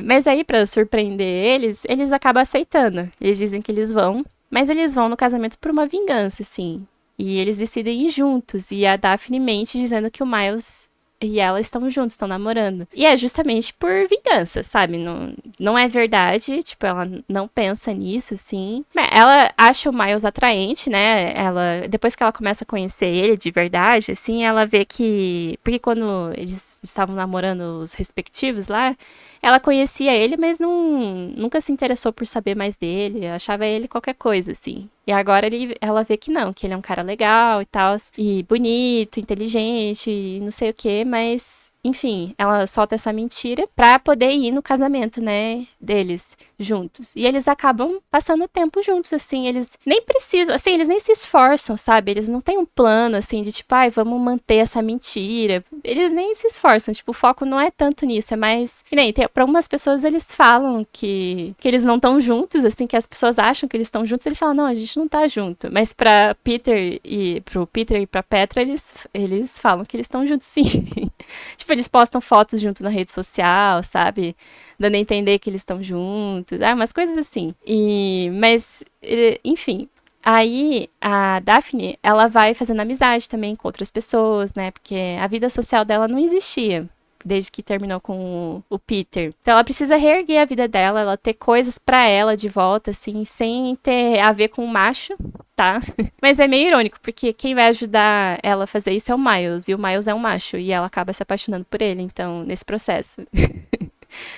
Mas aí, pra surpreender eles acabam aceitando. Eles dizem que eles vão, mas eles vão no casamento por uma vingança, assim. E eles decidem ir juntos. E a Daphne mente dizendo que o Miles e ela estão juntos, estão namorando. E é justamente por vingança, sabe? Não é verdade, tipo, ela não pensa nisso, assim. Ela acha o Miles atraente, né? Depois que ela começa a conhecer ele de verdade, assim, ela vê que... Porque quando eles estavam namorando os respectivos lá, ela conhecia ele, mas nunca se interessou por saber mais dele, achava ele qualquer coisa, assim. E agora ela vê que não, que ele é um cara legal e tal, e bonito, inteligente, e não sei o que, mas enfim, ela solta essa mentira pra poder ir no casamento, né, deles juntos. E eles acabam passando tempo juntos, assim, eles nem precisam, assim, eles nem se esforçam, sabe? Eles não têm um plano, assim, de tipo, vamos manter essa mentira. Eles nem se esforçam, tipo, o foco não é tanto nisso, é mais... E nem, pra algumas pessoas eles falam que eles não estão juntos, assim, que as pessoas acham que eles estão juntos, eles falam, não, a gente não tá junto. Mas pro Peter e pra Petra, eles falam que eles estão juntos, sim. Tipo, eles postam fotos junto na rede social, sabe? Dando a entender que eles estão juntos. Umas coisas assim. Mas, enfim. Aí, a Daphne, ela vai fazendo amizade também com outras pessoas, né? Porque a vida social dela não existia desde que terminou com o Peter. Então ela precisa reerguer a vida dela, ela ter coisas pra ela de volta, assim, sem ter a ver com o macho, tá? Mas é meio irônico, porque quem vai ajudar ela a fazer isso é o Miles, e o Miles é um macho, e ela acaba se apaixonando por ele, então, nesse processo.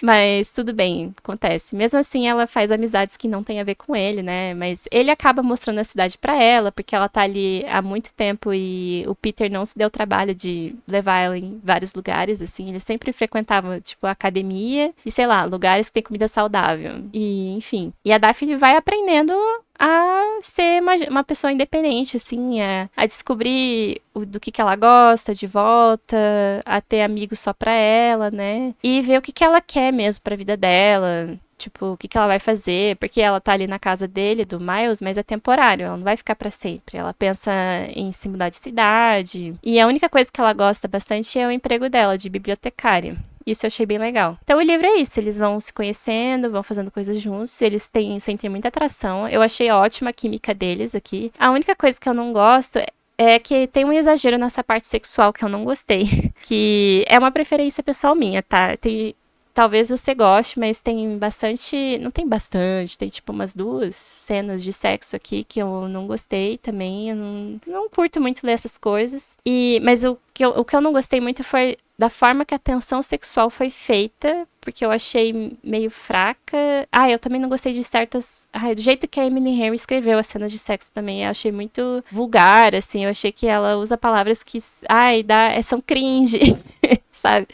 Mas tudo bem, acontece. Mesmo assim, ela faz amizades que não tem a ver com ele, né? Mas ele acaba mostrando a cidade pra ela, porque ela tá ali há muito tempo e o Peter não se deu o trabalho de levar ela em vários lugares, assim. Ele sempre frequentava, tipo, a academia e, sei lá, lugares que tem comida saudável. E, enfim. E a Daphne vai aprendendo a ser uma pessoa independente, assim, a descobrir do que ela gosta de volta, a ter amigos só pra ela, né? E ver o que ela quer mesmo pra vida dela. Tipo, o que ela vai fazer, porque ela tá ali na casa dele, do Miles, mas é temporário, ela não vai ficar pra sempre. Ela pensa em se mudar de cidade. E a única coisa que ela gosta bastante é o emprego dela, de bibliotecária. Isso eu achei bem legal. Então o livro é isso, eles vão se conhecendo, vão fazendo coisas juntos, eles sentem muita atração. Eu achei ótima a química deles aqui. A única coisa que eu não gosto é que tem um exagero nessa parte sexual que eu não gostei. Que é uma preferência pessoal minha, tá? Talvez você goste, mas tem bastante. Não tem bastante, tem tipo umas 2 cenas de sexo aqui que eu não gostei também. Eu não curto muito ler essas coisas. Mas o que eu não gostei muito foi da forma que a tensão sexual foi feita, porque eu achei meio fraca. Eu também não gostei de certas. Do jeito que a Emily Henry escreveu as cenas de sexo também, eu achei muito vulgar, assim. Eu achei que ela usa palavras que. São cringe, sabe?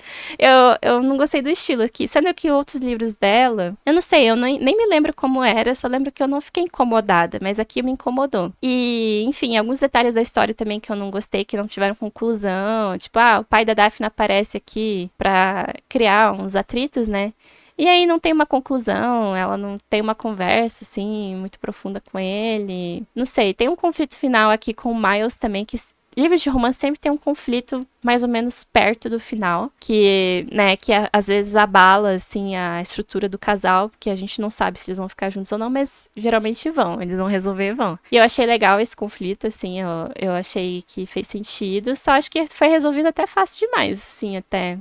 Eu não gostei do estilo aqui. Sendo que outros livros dela, eu não sei, eu nem me lembro como era, só lembro que eu não fiquei incomodada, mas aqui me incomodou. E, enfim, alguns detalhes da história também que eu não gostei, que não tiveram conclusão. Tipo, o pai da Daphne aparece aqui pra criar uns atritos, né? E aí não tem uma conclusão, ela não tem uma conversa, assim, muito profunda com ele. Não sei, tem um conflito final aqui com o Miles também, que livros de romance sempre tem um conflito mais ou menos perto do final, que, né, às vezes abala, assim, a estrutura do casal, porque a gente não sabe se eles vão ficar juntos ou não, mas geralmente vão, eles vão resolver, vão. E eu achei legal esse conflito, assim, eu achei que fez sentido, só acho que foi resolvido até fácil demais, assim, até.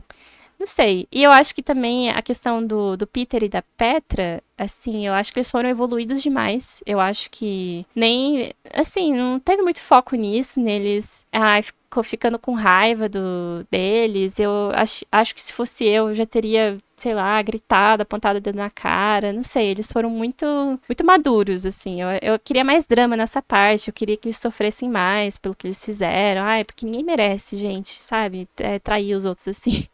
Não sei. E eu acho que também a questão do Peter e da Petra, assim, eu acho que eles foram evoluídos demais. Eu acho que nem, assim, não teve muito foco nisso, neles. Ficou ficando com raiva deles. Eu acho que se fosse eu já teria, sei lá, gritado, apontado o dedo na cara. Não sei, eles foram muito, muito maduros, assim. Eu queria mais drama nessa parte. Eu queria que eles sofressem mais pelo que eles fizeram. Porque ninguém merece, gente, sabe? Trair os outros assim.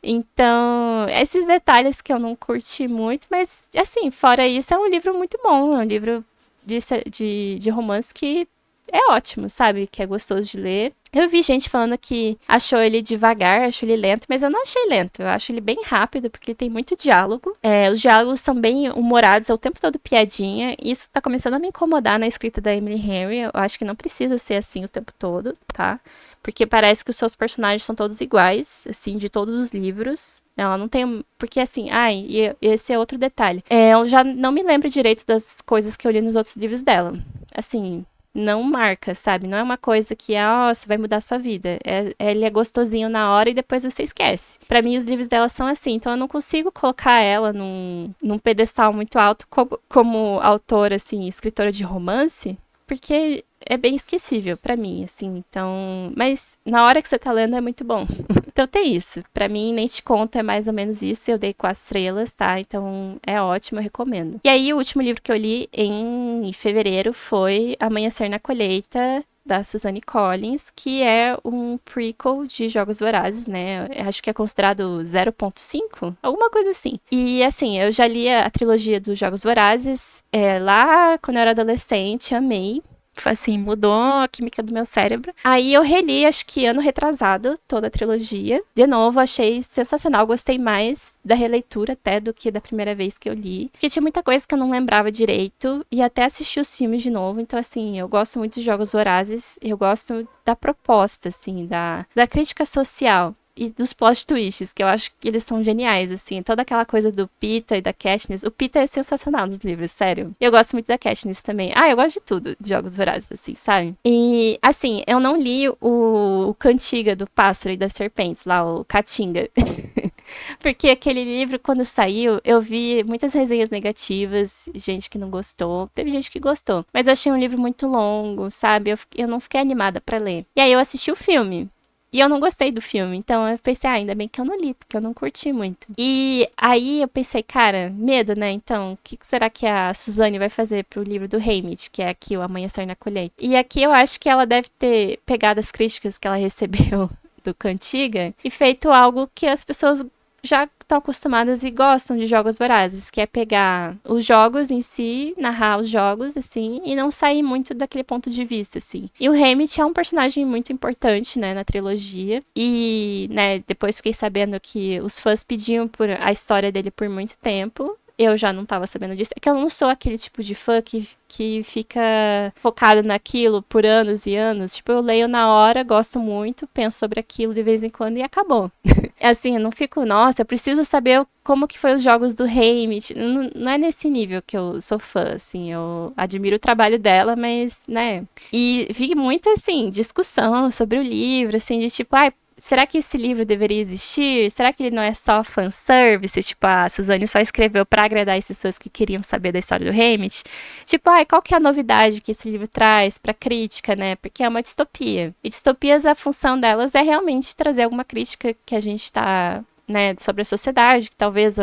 Então, esses detalhes que eu não curti muito, mas, assim, fora isso, é um livro muito bom. É um livro de romance que é ótimo, sabe? Que é gostoso de ler. Eu vi gente falando que achou ele devagar, achou ele lento, mas eu não achei lento. Eu acho ele bem rápido, porque ele tem muito diálogo. Os diálogos são bem humorados, é o tempo todo piadinha. E isso tá começando a me incomodar na escrita da Emily Henry. Eu acho que não precisa ser assim o tempo todo, tá? Porque parece que os seus personagens são todos iguais, assim, de todos os livros. Ela não tem. Porque assim, e esse é outro detalhe. Eu já não me lembro direito das coisas que eu li nos outros livros dela. Assim, não marca, sabe? Não é uma coisa que, você vai mudar a sua vida. Ele é gostosinho na hora e depois você esquece. Pra mim, os livros dela são assim, então eu não consigo colocar ela num pedestal muito alto como autora, assim, escritora de romance, porque é bem esquecível pra mim, assim, então. Mas na hora que você tá lendo é muito bom. Então tem isso. Pra mim, Nem Te Conto é mais ou menos isso. Eu dei 4 estrelas, tá? Então é ótimo, eu recomendo. E aí, o último livro que eu li em fevereiro foi Amanhecer na Colheita, da Suzanne Collins, que é um prequel de Jogos Vorazes, né? Eu acho que é considerado 0.5, alguma coisa assim. E assim, eu já li a trilogia dos Jogos Vorazes lá quando eu era adolescente, amei. Assim, mudou a química do meu cérebro. Aí eu reli, acho que ano retrasado, toda a trilogia. De novo, achei sensacional. Gostei mais da releitura até do que da primeira vez que eu li. Porque tinha muita coisa que eu não lembrava direito. E até assisti os filmes de novo. Então, assim, eu gosto muito de Jogos Vorazes. Eu gosto da proposta, assim, da crítica social. E dos plot twists, que eu acho que eles são geniais, assim. Toda aquela coisa do Pita e da Katniss. O Pita é sensacional nos livros, sério. Eu gosto muito da Katniss também. Eu gosto de tudo, de Jogos Vorazes, assim, sabe? E, assim, eu não li o Cantiga do Pássaro e das Serpentes, lá, o Caatinga. Porque aquele livro, quando saiu, eu vi muitas resenhas negativas, gente que não gostou. Teve gente que gostou. Mas eu achei um livro muito longo, sabe? Eu não fiquei animada pra ler. E aí eu assisti o filme. E eu não gostei do filme, então eu pensei, ainda bem que eu não li, porque eu não curti muito. E aí eu pensei, cara, medo, né? Então, o que será que a Suzane vai fazer pro livro do Haymitch, que é aqui o Amanhecer na Colheita? E aqui eu acho que ela deve ter pegado as críticas que ela recebeu do Cantiga e feito algo que as pessoas já estão acostumadas e gostam de Jogos Vorazes, que é pegar os jogos em si, narrar os jogos, assim, e não sair muito daquele ponto de vista, assim. E o Haymitch é um personagem muito importante, né, na trilogia, e, né, depois fiquei sabendo que os fãs pediam por a história dele por muito tempo. eu já não tava sabendo disso. É que eu não sou aquele tipo de fã que fica focado naquilo por anos e anos. Tipo, eu leio na hora, gosto muito, penso sobre aquilo de vez em quando e acabou. É assim, eu não fico, nossa, eu preciso saber como que foi os jogos do Haymitch. Não, não é nesse nível que eu sou fã, assim, eu admiro o trabalho dela, mas, né. E vi muita, assim, discussão sobre o livro, assim, de tipo, ai, será que esse livro deveria existir? Será que ele não é só fanservice? Tipo, a Suzane só escreveu pra agradar essas pessoas que queriam saber da história do Haymitch? Tipo, ai, qual que é a novidade que esse livro traz pra crítica, né? Porque é uma distopia. E distopias, a função delas é realmente trazer alguma crítica que a gente tá, né, sobre a sociedade, que talvez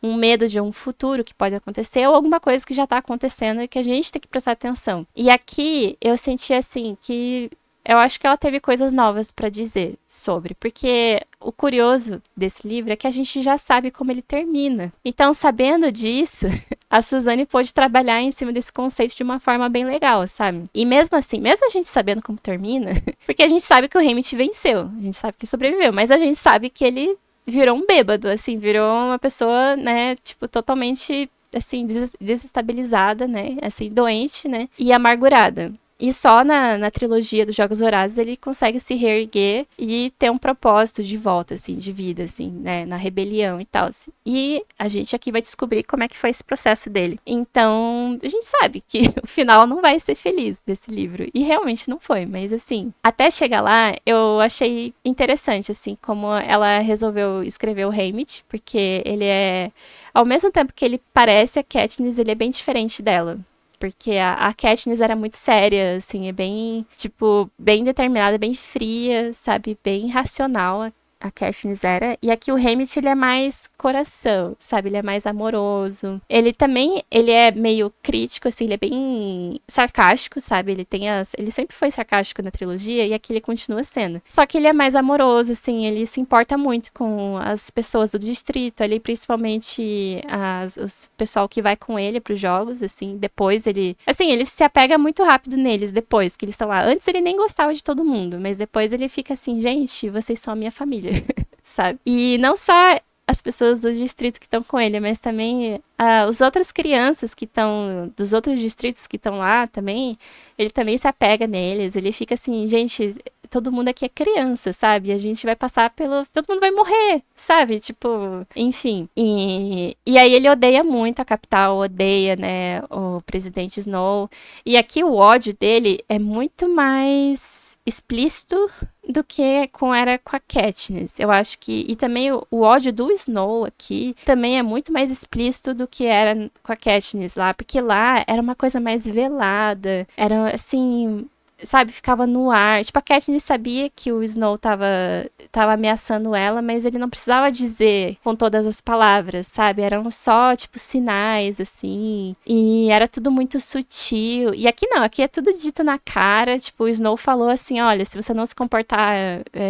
um medo de um futuro que pode acontecer ou alguma coisa que já tá acontecendo e que a gente tem que prestar atenção. E aqui eu senti assim que eu acho que ela teve coisas novas pra dizer sobre, porque o curioso desse livro é que a gente já sabe como ele termina. Então, sabendo disso, a Suzane pôde trabalhar em cima desse conceito de uma forma bem legal, sabe? E mesmo assim, mesmo a gente sabendo como termina, porque a gente sabe que o Haymitch venceu, a gente sabe que sobreviveu, mas a gente sabe que ele virou um bêbado, assim, virou uma pessoa, né, tipo, totalmente assim, desestabilizada, né, assim, doente, né, e amargurada. E só na trilogia dos Jogos Vorazes ele consegue se reerguer e ter um propósito de volta, assim, de vida, assim, né, na rebelião e tal. E a gente aqui vai descobrir como é que foi esse processo dele. Então, a gente sabe que o final não vai ser feliz desse livro. E realmente não foi, mas assim, até chegar lá, eu achei interessante, assim, como ela resolveu escrever o Haymitch, porque ele é, ao mesmo tempo que ele parece a Katniss, ele é bem diferente dela. Porque a Katniss era muito séria, assim, é bem, tipo, bem determinada, bem fria, sabe? Bem racional a Katniss era. E aqui o Haymitch, ele é mais coração, sabe? Ele é mais amoroso. Ele também, ele é meio crítico, assim, ele é bem sarcástico, sabe? Ele sempre foi sarcástico na trilogia e aqui ele continua sendo. Só que ele é mais amoroso, assim, ele se importa muito com as pessoas do distrito, ali principalmente os pessoal que vai com ele pros jogos, assim, depois ele se apega muito rápido neles, depois que eles estão lá. Antes ele nem gostava de todo mundo, mas depois ele fica assim, gente, vocês são a minha família. Sabe? E não só as pessoas do distrito que estão com ele, mas também as outras crianças que estão dos outros distritos que estão lá também, ele também se apega neles, ele fica assim, gente, todo mundo aqui é criança, sabe? A gente vai passar todo mundo vai morrer, sabe? Tipo, enfim. E aí ele odeia muito a capital, odeia, né, o presidente Snow. E aqui o ódio dele é muito mais explícito do que era com a Katniss. Eu acho que. E também o ódio do Snow aqui também é muito mais explícito do que era com a Katniss lá. Porque lá era uma coisa mais velada. Era assim. Sabe, ficava no ar. Tipo, a Katniss sabia que o Snow tava ameaçando ela, mas ele não precisava dizer com todas as palavras, sabe? Eram só, tipo, sinais, assim. E era tudo muito sutil. E aqui não, aqui é tudo dito na cara. Tipo, o Snow falou assim: olha, se você não se comportar,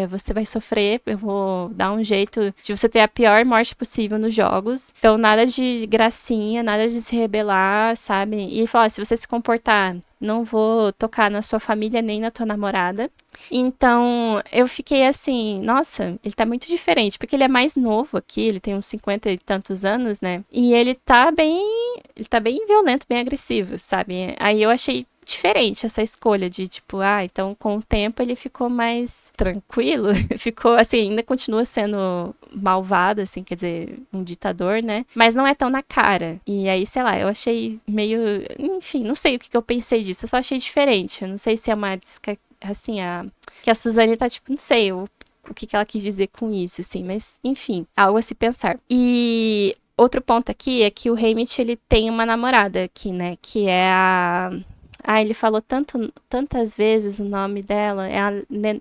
você vai sofrer. Eu vou dar um jeito de você ter a pior morte possível nos jogos. Então, nada de gracinha, nada de se rebelar, sabe? E ele falou: se você se comportar, não vou tocar na sua família nem na tua namorada. Então, eu fiquei assim, nossa, ele tá muito diferente, porque ele é mais novo aqui, ele tem uns 50 e tantos anos, né? E ele tá bem violento, bem agressivo, sabe? Aí eu achei diferente essa escolha de tipo, então com o tempo ele ficou mais tranquilo, ficou assim, ainda continua sendo malvado, assim, quer dizer, um ditador, né? Mas não é tão na cara. E aí, sei lá, eu achei meio, enfim, não sei o que eu pensei disso, eu só achei diferente. Eu não sei se é uma assim, que a Suzane tá tipo, não sei, o que ela quis dizer com isso, assim, mas enfim, algo a se pensar. E outro ponto aqui é que o Haymitch, ele tem uma namorada aqui, né, que é ele falou tantas vezes o nome dela, é a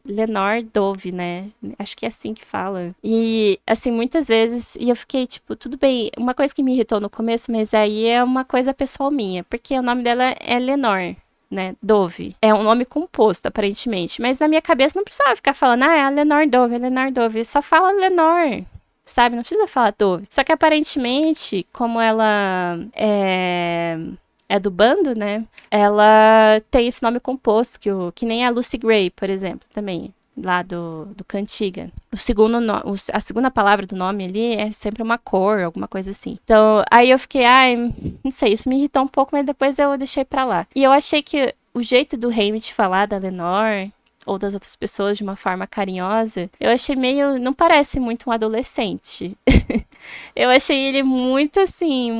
Lenore Dove, né? Acho que é assim que fala. E, assim, muitas vezes, e eu fiquei, tipo, tudo bem, uma coisa que me irritou no começo, mas aí é uma coisa pessoal minha, porque o nome dela é Lenore, né? Dove. É um nome composto, aparentemente, mas na minha cabeça não precisava ficar falando, é a Lenore Dove, é Lenore Dove, só fala Lenore. Sabe? Não precisa falar Dove. Só que aparentemente, como ela é do bando, né? Ela tem esse nome composto, que nem a Lucy Gray, por exemplo, também. lá do Cantiga. A segunda palavra do nome ali é sempre uma cor, alguma coisa assim. Então, aí eu fiquei, ai, não sei, isso me irritou um pouco, mas depois eu deixei pra lá. E eu achei que o jeito do Haymitch falar da Lenore ou das outras pessoas de uma forma carinhosa, eu achei meio, não parece muito um adolescente. Eu achei ele muito assim,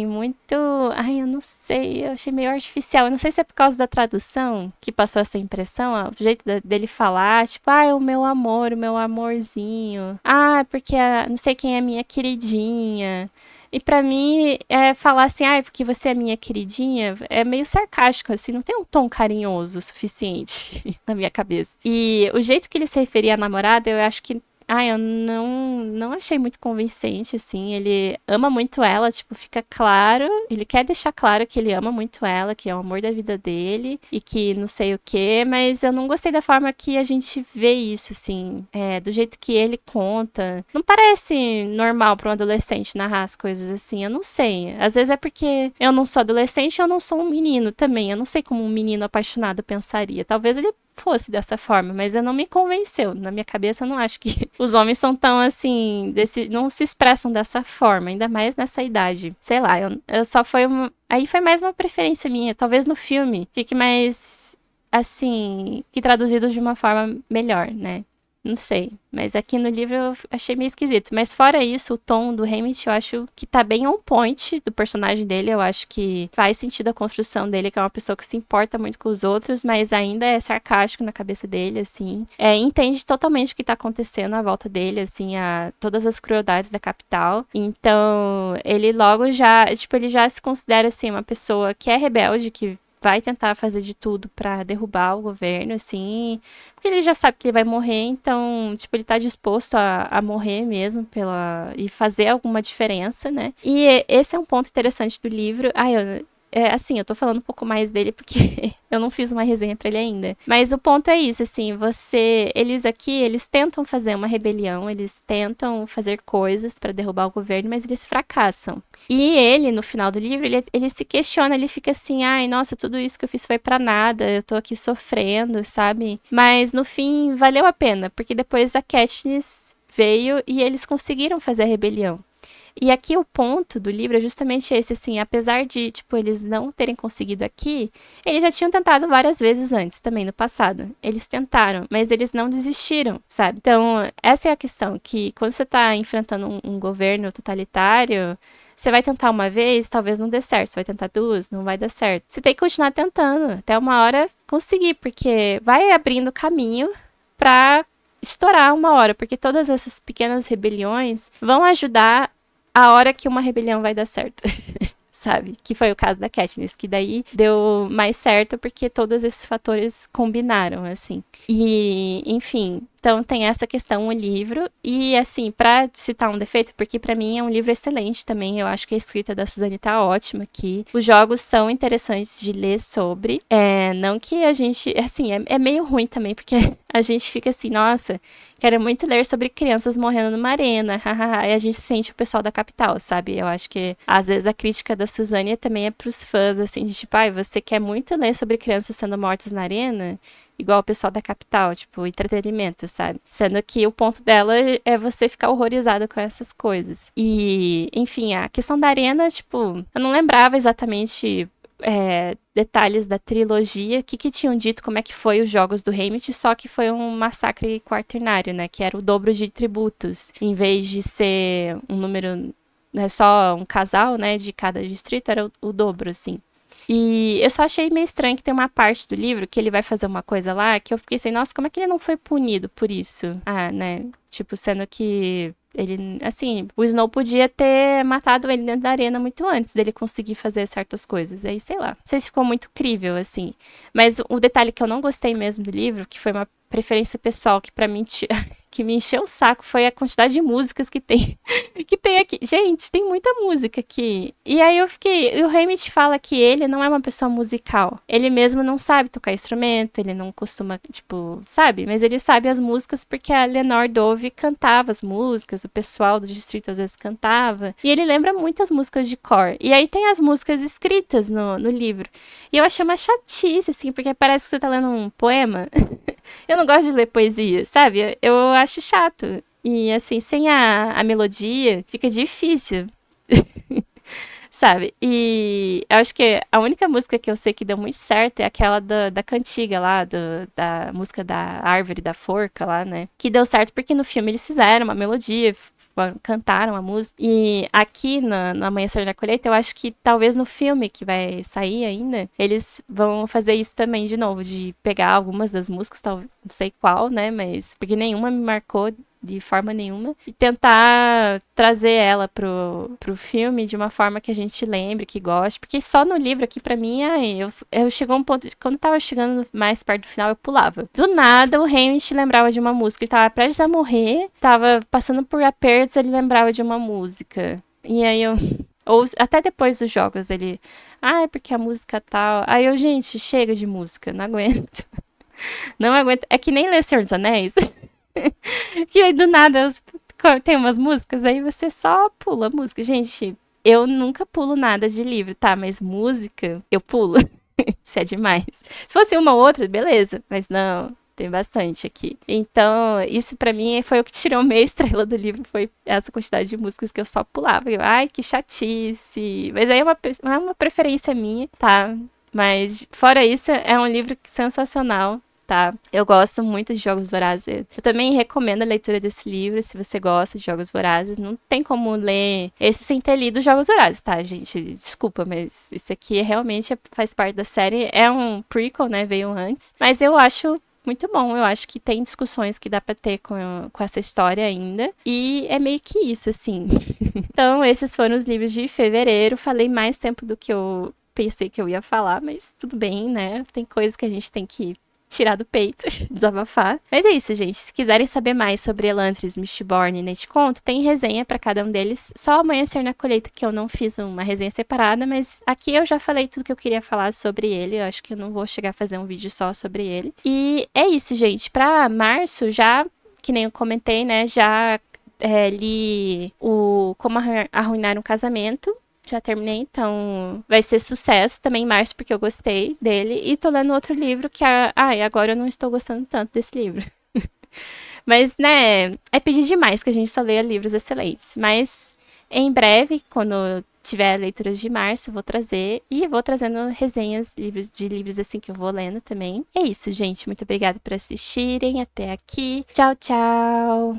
muito, ai, eu não sei, eu achei meio artificial. Eu não sei se é por causa da tradução que passou essa impressão, ó, o jeito dele falar, tipo, ah, é o meu amor, o meu amorzinho. Ah, porque não sei quem é minha queridinha. E pra mim, falar assim, ah, porque você é minha queridinha, é meio sarcástico, assim, não tem um tom carinhoso o suficiente na minha cabeça. E o jeito que ele se referia à namorada, eu acho que eu não achei muito convincente, assim. Ele ama muito ela, tipo, fica claro. Ele quer deixar claro que ele ama muito ela, que é o amor da vida dele e que não sei o quê, mas eu não gostei da forma que a gente vê isso, assim. Do jeito que ele conta. Não parece normal pra um adolescente narrar as coisas assim, eu não sei. Às vezes é porque eu não sou adolescente e eu não sou um menino também. Eu não sei como um menino apaixonado pensaria. Talvez ele fosse dessa forma, mas não me convenceu. Na minha cabeça, eu não acho que os homens são tão assim, não se expressam dessa forma, ainda mais nessa idade. Sei lá, eu só foi aí foi mais uma preferência minha. Talvez no filme fique mais assim, que traduzido de uma forma melhor, né? Não sei, mas aqui no livro eu achei meio esquisito. Mas fora isso, o tom do Haymitch eu acho que tá bem on point do personagem dele. Eu acho que faz sentido a construção dele, que é uma pessoa que se importa muito com os outros, mas ainda é sarcástico na cabeça dele, assim. Entende totalmente o que tá acontecendo à volta dele, assim, todas as crueldades da capital. Então, ele logo já, tipo, ele já se considera, assim, uma pessoa que é rebelde, que vai tentar fazer de tudo pra derrubar o governo, assim, porque ele já sabe que ele vai morrer, então, tipo, ele tá disposto a morrer mesmo e fazer alguma diferença, né? E esse é um ponto interessante do livro. Assim, eu tô falando um pouco mais dele porque eu não fiz uma resenha pra ele ainda. Mas o ponto é isso, assim, eles tentam fazer uma rebelião, eles tentam fazer coisas pra derrubar o governo, mas eles fracassam. E ele, no final do livro, ele se questiona, ele fica assim, ai, nossa, tudo isso que eu fiz foi pra nada, eu tô aqui sofrendo, sabe? Mas no fim, valeu a pena, porque depois a Katniss veio e eles conseguiram fazer a rebelião. E aqui o ponto do livro é justamente esse, assim, apesar de, tipo, eles não terem conseguido aqui, eles já tinham tentado várias vezes antes, também no passado. Eles tentaram, mas eles não desistiram, sabe? Então, essa é a questão, que quando você tá enfrentando um governo totalitário, você vai tentar uma vez, talvez não dê certo. Você vai tentar duas, não vai dar certo. Você tem que continuar tentando, até uma hora conseguir, porque vai abrindo caminho pra estourar uma hora, porque todas essas pequenas rebeliões vão ajudar a hora que uma rebelião vai dar certo. Sabe? Que foi o caso da Katniss, que daí deu mais certo porque todos esses fatores combinaram, assim. E, enfim, então tem essa questão, o livro. E, assim, pra citar um defeito, porque pra mim é um livro excelente também, eu acho que a escrita da Suzane tá ótima aqui. Os jogos são interessantes de ler sobre. Não que a gente, assim, é meio ruim também, porque a gente fica assim, nossa, quero muito ler sobre crianças morrendo numa arena, hahaha. E a gente sente o pessoal da capital, sabe? Eu acho que, às vezes, a crítica da Suzane também é pros fãs, assim, de tipo, você quer muito ler sobre crianças sendo mortas na arena? Igual o pessoal da capital, tipo, entretenimento, sabe? Sendo que o ponto dela é você ficar horrorizado com essas coisas. E, enfim, a questão da arena, tipo, eu não lembrava exatamente detalhes da trilogia, o que tinham dito, como é que foi os jogos do Haymitch, só que foi um massacre quaternário, né, que era o dobro de tributos, em vez de ser um número, só um casal, né, de cada distrito, era o dobro, assim. E eu só achei meio estranho que tem uma parte do livro que ele vai fazer uma coisa lá que eu fiquei assim, nossa, como é que ele não foi punido por isso? Né? Tipo, sendo que ele, assim, o Snow podia ter matado ele dentro da arena muito antes dele conseguir fazer certas coisas. Aí, sei lá. Não sei se ficou muito crível, assim. Mas o detalhe que eu não gostei mesmo do livro, que foi uma preferência pessoal que pra mim que me encheu o saco, foi a quantidade de músicas que tem aqui. Gente, tem muita música aqui. E aí eu fiquei, e o Haymitch fala que ele não é uma pessoa musical. Ele mesmo não sabe tocar instrumento, ele não costuma, tipo, sabe? Mas ele sabe as músicas porque a Lenore Dove cantava as músicas, o pessoal do distrito às vezes cantava. E ele lembra muitas músicas de cor. E aí tem as músicas escritas no livro. E eu achei uma chatice, assim, porque parece que você tá lendo um poema. Eu não gosto de ler poesia, sabe? Eu acho chato. E assim, sem a melodia, fica difícil, sabe? E eu acho que a única música que eu sei que deu muito certo é aquela da cantiga lá, da música da árvore da forca lá, né? Que deu certo porque no filme eles fizeram uma melodia, cantaram a música. E aqui no Amanhecer na Colheita, eu acho que talvez no filme que vai sair ainda, eles vão fazer isso também de novo, de pegar algumas das músicas, não sei qual, né? Mas porque nenhuma me marcou de forma nenhuma, e tentar trazer ela pro filme de uma forma que a gente lembre, que goste, porque só no livro aqui, pra mim, eu chegou um ponto, quando tava chegando mais perto do final, eu pulava. Do nada, o Hamish lembrava de uma música, ele tava prestes a morrer, tava passando por apertos, ele lembrava de uma música. E aí eu... Ou até depois dos jogos, ele... Ah, é porque a música tal... Aí eu, gente, chega de música, não aguento. Não aguento. É que nem ler Senhor dos Anéis. Que aí do nada tem umas músicas, aí você só pula a música. Gente, eu nunca pulo nada de livro, tá? Mas música, eu pulo. Isso é demais. Se fosse uma ou outra, beleza. Mas não, tem bastante aqui. Então, isso pra mim foi o que tirou meia estrela do livro, foi essa quantidade de músicas que eu só pulava. Ai, que chatice. Mas aí é uma preferência minha, tá? Mas fora isso, é um livro sensacional. Tá, eu gosto muito de Jogos Vorazes. Eu também recomendo a leitura desse livro, se você gosta de Jogos Vorazes. Não tem como ler esse sem ter lido Jogos Vorazes, tá, gente? Desculpa, mas isso aqui realmente faz parte da série. É um prequel, né? Veio antes. Mas eu acho muito bom. Eu acho que tem discussões que dá pra ter com essa história ainda. E é meio que isso, assim. Então, esses foram os livros de fevereiro. Falei mais tempo do que eu pensei que eu ia falar, mas tudo bem, né? Tem coisas que a gente tem que tirar do peito, desabafar. Mas é isso, gente. Se quiserem saber mais sobre Elantris, Mistborn e Nate Conto, tem resenha pra cada um deles. Só Amanhecer na Colheita que eu não fiz uma resenha separada, mas aqui eu já falei tudo que eu queria falar sobre ele. Eu acho que eu não vou chegar a fazer um vídeo só sobre ele. E é isso, gente. Pra março, já, que nem eu comentei, né, já li o Como Arruinar um Casamento. Já terminei, então vai ser sucesso também em março, porque eu gostei dele. E tô lendo outro livro que é... Ai, agora eu não estou gostando tanto desse livro. Mas, né, é pedir demais que a gente só leia livros excelentes. Mas, em breve, quando tiver leituras de março, eu vou trazer. E vou trazendo resenhas de livros assim que eu vou lendo também. É isso, gente. Muito obrigada por assistirem. Até aqui. Tchau, tchau!